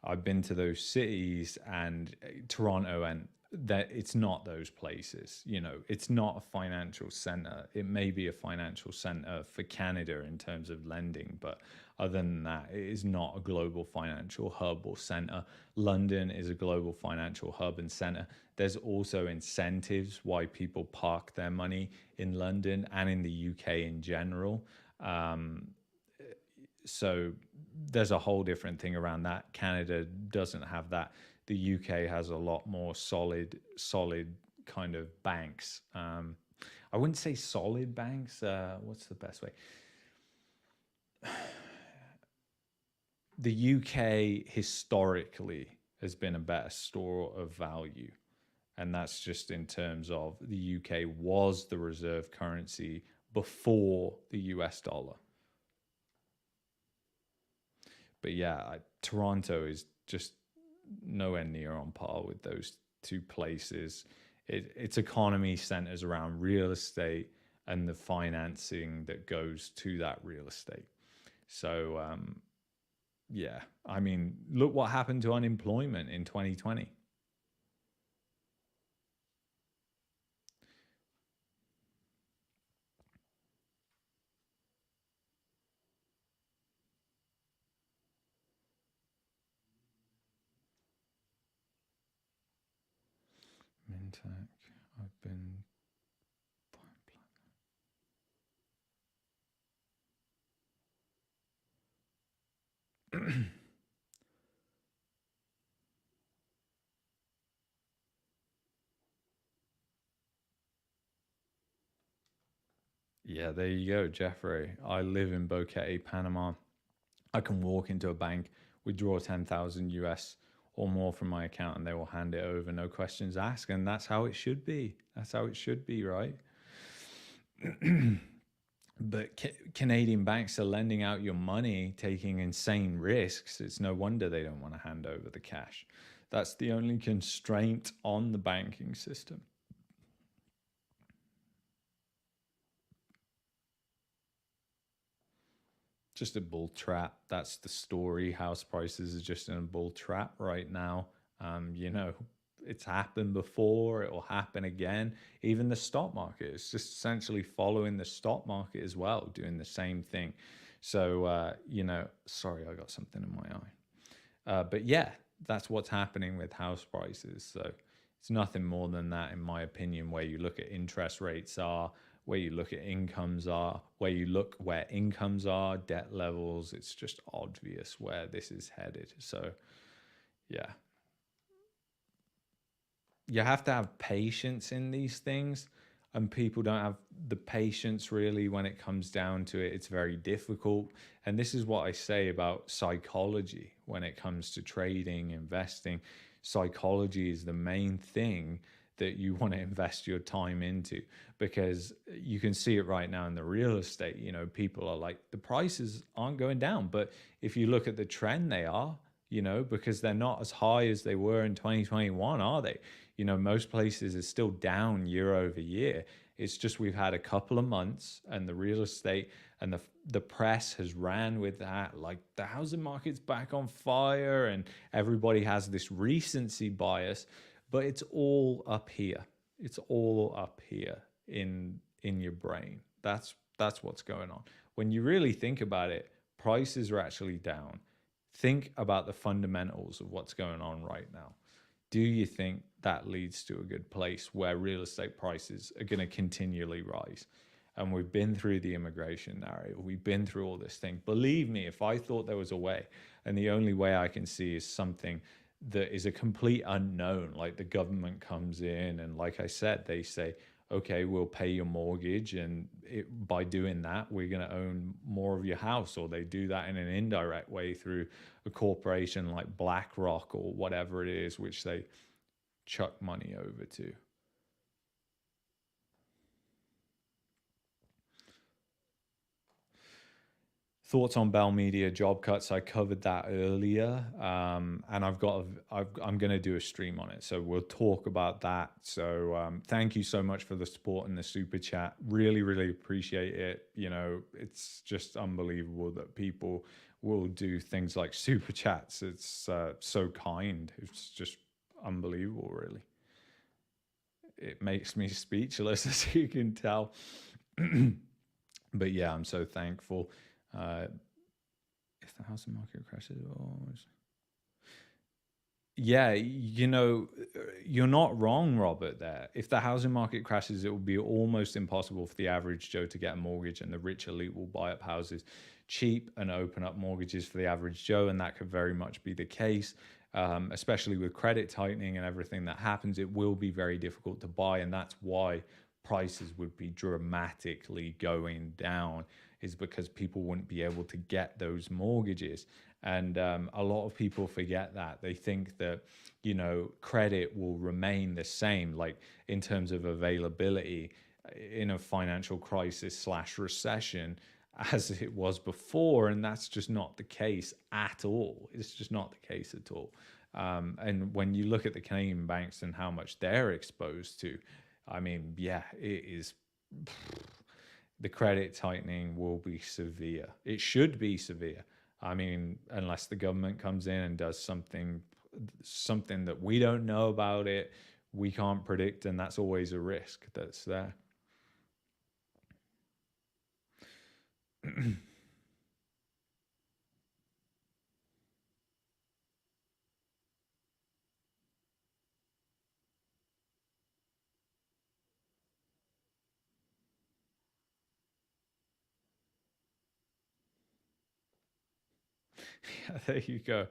I've been to those cities and Toronto, and that it's not those places. You know, it's not a financial center. It may be a financial center for Canada in terms of lending, but other than that, it is not a global financial hub or center. London is a global financial hub and center. There's also incentives why people park their money in London and in the UK in general. Um, so there's a whole different thing around that. Canada doesn't have that. The UK has a lot more solid kind of banks. I wouldn't say solid banks. What's the best way? The UK historically has been a better store of value. And that's just in terms of the UK was the reserve currency before the US dollar. But yeah, Toronto is just nowhere near on par with those two places. Its economy centers around real estate and the financing that goes to that real estate. So, yeah, I mean, look what happened to unemployment in 2020. Mintac, I've been. Yeah, there you go, Jeffrey. I live in Boquete, Panama. I can walk into a bank, withdraw 10,000 US or more from my account, and they will hand it over, no questions asked. And that's how it should be. That's how it should be, right? But Canadian banks are lending out your money, taking insane risks. It's no wonder they don't want to hand over the cash. That's the only constraint on the banking system. Just a bull trap. That's the story. House prices are just in a bull trap right now. You know, it's happened before, it will happen again. Even the stock market is just essentially following the stock market as well, doing the same thing. So, you know, sorry, I got something in my eye. But yeah, that's what's happening with house prices. So it's nothing more than that, in my opinion, where you look at interest rates are, where you look at incomes are, where you look where incomes are, debt levels. It's just obvious where this is headed. So yeah, you have to have patience in these things, and people don't have the patience really when it comes down to it. It's very difficult. And this is what I say about psychology when it comes to trading, investing. Psychology is the main thing that you want to invest your time into, because you can see it right now in the real estate. You know, people are like, the prices aren't going down, but if you look at the trend, they are, you know, because they're not as high as they were in 2021, are they? You know, most places are still down year over year. It's just we've had a couple of months, and the real estate and the press has ran with that, like the housing market's back on fire, and everybody has this recency bias, but it's all up here. It's all up here in your brain. That's what's going on. When you really think about it, prices are actually down. Think about the fundamentals of what's going on right now. Do you think that leads to a good place where real estate prices are going to continually rise? And we've been through the immigration narrative. We've been through all this thing. Believe me, if I thought there was a way, and the only way I can see is something that is a complete unknown, like the government comes in and, like I said, they say, okay, we'll pay your mortgage, and by doing that, we're going to own more of your house. Or they do that in an indirect way through a corporation like BlackRock or whatever it is, which they chuck money over to. Thoughts on Bell Media job cuts? I covered that earlier, and I'm going to do a stream on it, so we'll talk about that. So thank you so much for the support and the super chat. Really, really appreciate it. You know, it's just unbelievable that people will do things like super chats. It's so kind. It's just unbelievable, really. It makes me speechless, as you can tell. But yeah, I'm so thankful. If the housing market crashes, yeah, you know, you're not wrong, Robert, there. If the housing market crashes, it will be almost impossible for the average Joe to get a mortgage, and the rich elite will buy up houses cheap and open up mortgages for the average Joe. And that could very much be the case, especially with credit tightening and everything that happens. It will be very difficult to buy. And that's why prices would be dramatically going down, is because people wouldn't be able to get those mortgages. And a lot of people forget that. They think that, you know, credit will remain the same, like in terms of availability in a financial crisis slash recession as it was before. And that's just not the case at all. It's just not the case at all. And when you look at the Canadian banks and how much they're exposed to, I mean, yeah, it is. The credit tightening will be severe. It should be severe. I mean, unless the government comes in and does something that we don't know about it, we can't predict, and that's always a risk that's there. Yeah, there you go.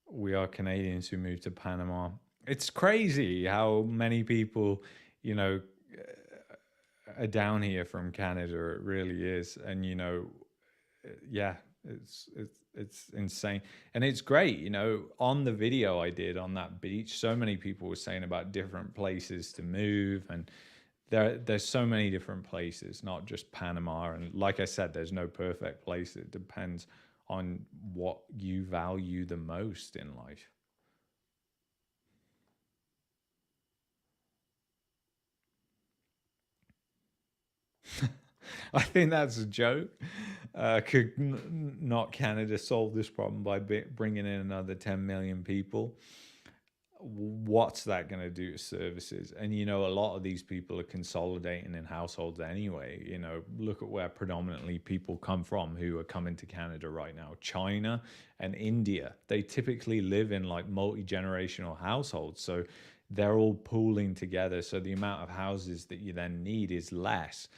We are Canadians who moved to Panama. It's crazy how many people, you know, are down here from Canada. It really is. And, you know, yeah, it's insane. And it's great, you know, on the video I did on that beach, so many people were saying about different places to move, and there's so many different places, not just Panama. And like I said, there's no perfect place. It depends on what you value the most in life. I think that's a joke. Could not Canada solve this problem by bringing in another 10 million people? What's that going to do to services? And, you know, a lot of these people are consolidating in households anyway. You know, look at where predominantly people come from who are coming to Canada right now: China and India. They typically live in like multi-generational households. So they're all pooling together. So the amount of houses that you then need is less.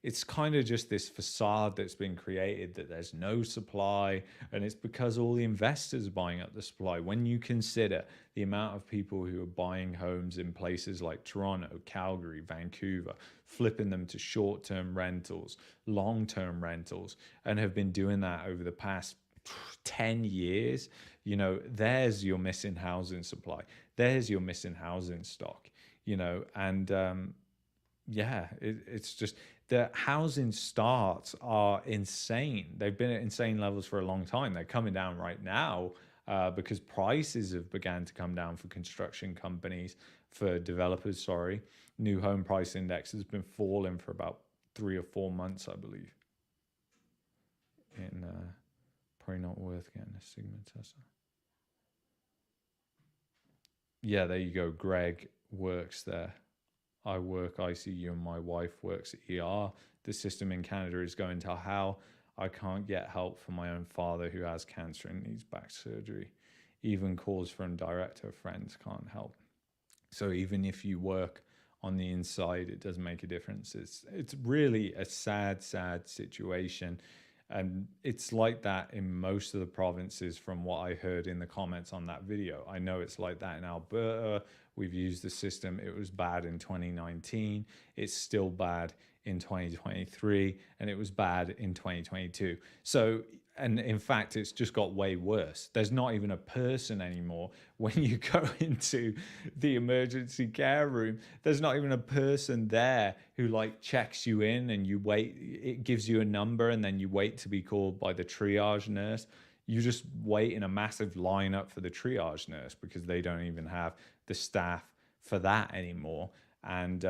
It's kind of just this facade that's been created that there's no supply, and it's because all the investors are buying up the supply. When you consider the amount of people who are buying homes in places like Toronto, Calgary, Vancouver, flipping them to short-term rentals, long-term rentals, and have been doing that over the past 10 years, you know, there's your missing housing supply. There's your missing housing stock, you know, and yeah, it's just the housing starts are insane. They've been at insane levels for a long time. They're coming down right now because prices have began to come down for construction companies, for developers. Sorry, new home price index has been falling for about 3 or 4 months, I believe. In probably not worth getting a Sigma Tesla. Yeah, there you go. Greg works there. I work ICU and my wife works ER. The system in Canada is going to hell. I can't get help for my own father who has cancer and needs back surgery. Even calls from director friends can't help. So even if you work on the inside, it doesn't make a difference. It's really a sad, sad situation. And it's like that in most of the provinces from what I heard in the comments on that video. I know it's like that in Alberta. We've used the system. It was bad in 2019. It's still bad in 2023. And it was bad in 2022. So, and in fact, it's just got way worse. There's not even a person anymore. When you go into the emergency care room, there's not even a person there who like checks you in and you wait. It gives you a number and then you wait to be called by the triage nurse. You just wait in a massive lineup for the triage nurse because they don't even have the staff for that anymore. And,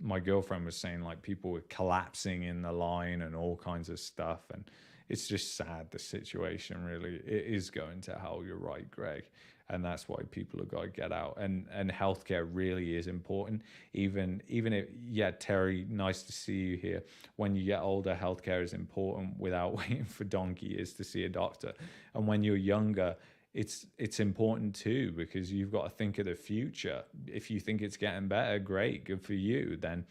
my girlfriend was saying like people were collapsing in the line and all kinds of stuff. And it's just sad, the situation really. It is going to hell, you're right, Greg. And that's why people have got to get out. And healthcare really is important. Even if, yeah, Terry, nice to see you here. When you get older, healthcare is important without waiting for donkey years to see a doctor. And when you're younger, it's important too, because you've got to think of the future. If you think it's getting better, great, good for you then.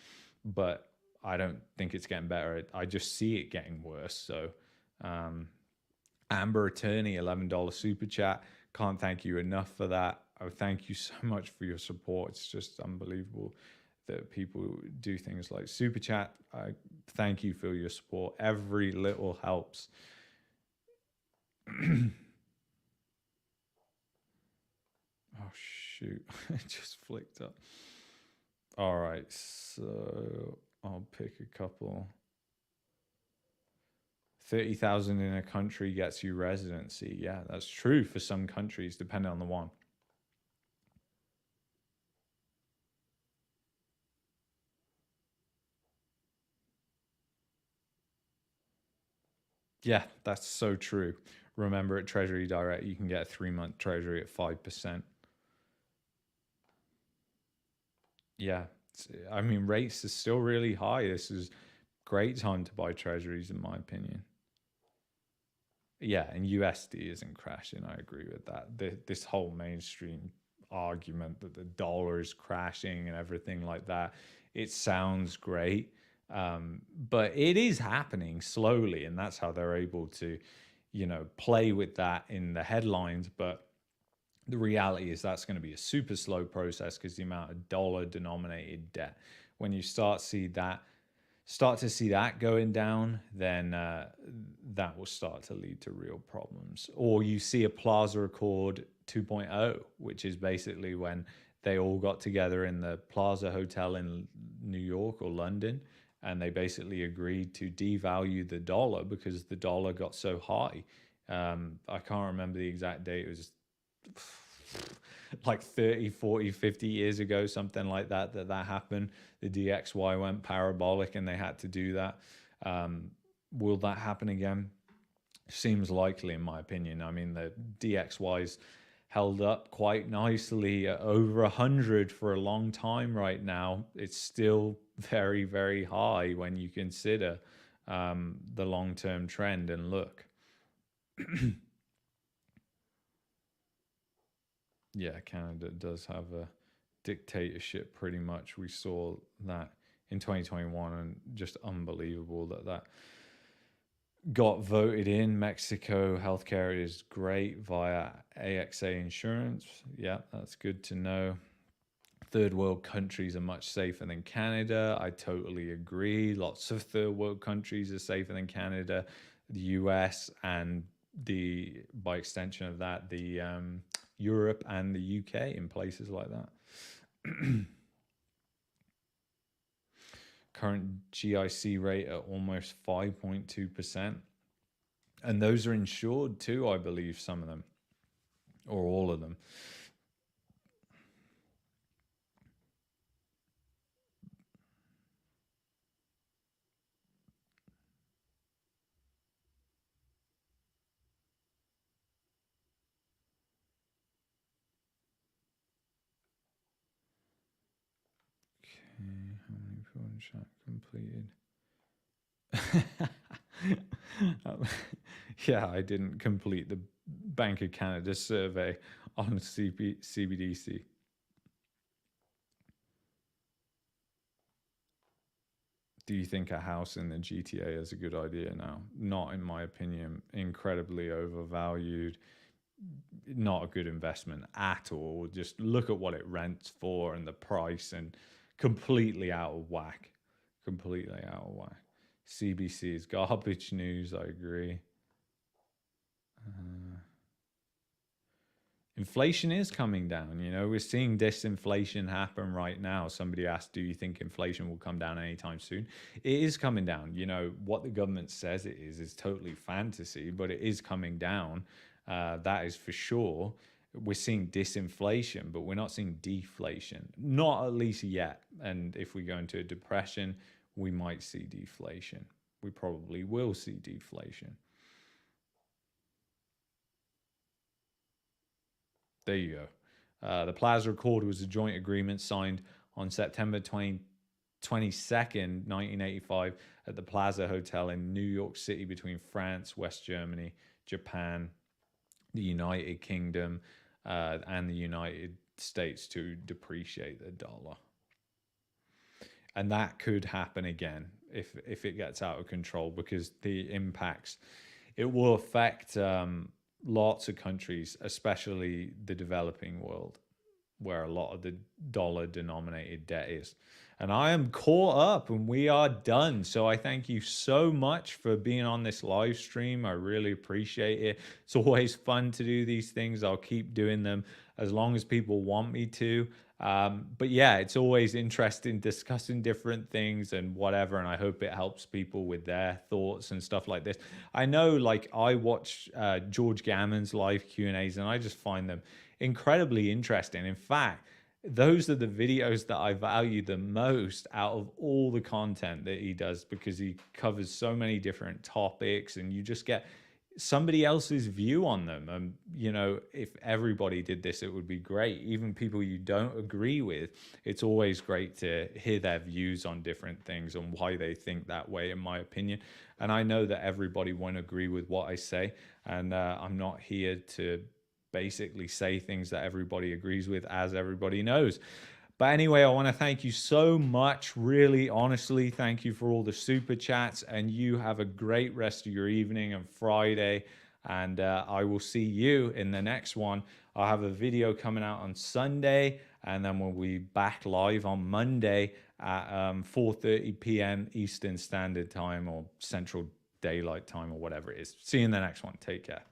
But I don't think it's getting better. I just see it getting worse. So Amber Attorney, $11 super chat. Can't thank you enough for that. I thank you so much for your support. It's just unbelievable that people do things like super chat. I thank you for your support. Every little helps. Oh, shoot. It just flicked up. All right. So I'll pick a couple. 30,000 in a country gets you residency. Yeah, that's true for some countries, depending on the one. Yeah, that's so true. Remember, at Treasury Direct, you can get a 3-month Treasury at 5%. Yeah, I mean, rates are still really high. This is great time to buy treasuries, in my opinion. Yeah, and USD isn't crashing. I agree with that. This whole mainstream argument that the dollar is crashing and everything like that, it sounds great, but it is happening slowly, and that's how they're able to, play with that in the headlines. But the reality is that's going to be a super slow process because the amount of dollar denominated debt. When you start to see that going down, then that will start to lead to real problems. Or you see a Plaza Accord 2.0, which is basically when they all got together in the Plaza Hotel in New York or London, and they basically agreed to devalue the dollar because the dollar got so high. I can't remember the exact date. It was like 30, 40, 50 years ago, something like that happened. The DXY went parabolic and they had to do that. Will that happen again? Seems likely, in my opinion. I mean, the DXY's held up quite nicely at over 100 for a long time right now. It's still very, very high when you consider the long-term trend. And look, yeah, Canada does have a dictatorship pretty much. We saw that in 2021, and just unbelievable that got voted in. Mexico healthcare is great via AXA insurance. Yeah, that's good to know. Third world countries are much safer than Canada. I totally agree. Lots of third world countries are safer than Canada, the US, and by extension of that, the Europe and the UK in places like that. Current GIC rate at almost 5.2%. And those are insured too, I believe, some of them, or all of them. Okay, how many people in chat completed? Yeah, I didn't complete the Bank of Canada survey on CBDC. Do you think a house in the GTA is a good idea now? Not in my opinion. Incredibly overvalued. Not a good investment at all. Just look at what it rents for and the price, and completely out of whack. Completely out of whack. CBC is garbage news. I agree. Inflation is coming down. We're seeing disinflation happen right now. Somebody asked, do you think inflation will come down anytime soon? It is coming down. What the government says it is totally fantasy, but it is coming down. That is for sure. We're seeing disinflation, but we're not seeing deflation. Not at least yet. And if we go into a depression, we might see deflation. We probably will see deflation. There you go. The Plaza Accord was a joint agreement signed on September 22nd, 1985, at the Plaza Hotel in New York City between France, West Germany, Japan, the United Kingdom, and the United States to depreciate the dollar. And that could happen again if it gets out of control, because the impacts, it will affect lots of countries, especially the developing world, where a lot of the dollar denominated debt is. And I am caught up and we are done. So I thank you so much for being on this live stream. I really appreciate it. It's always fun to do these things. I'll keep doing them as long as people want me to. But yeah, it's always interesting discussing different things and whatever. And I hope it helps people with their thoughts and stuff like this. I know, like, I watch George Gammon's live Q&As and I just find them incredibly interesting. In fact, those are the videos that I value the most out of all the content that he does, because he covers so many different topics and you just get somebody else's view on them. And if everybody did this, it would be great. Even people you don't agree with, it's always great to hear their views on different things and why they think that way, in my opinion. And I know that everybody won't agree with what I say, and I'm not here to basically say things that everybody agrees with, as everybody knows. But anyway, I want to thank you so much. Really, honestly, thank you for all the super chats, and you have a great rest of your evening and Friday. And I will see you in the next one. I'll have a video coming out on Sunday, and then we'll be back live on Monday at 4:30 p.m. Eastern Standard Time, or Central Daylight Time, or whatever it is. See you in the next one. Take care.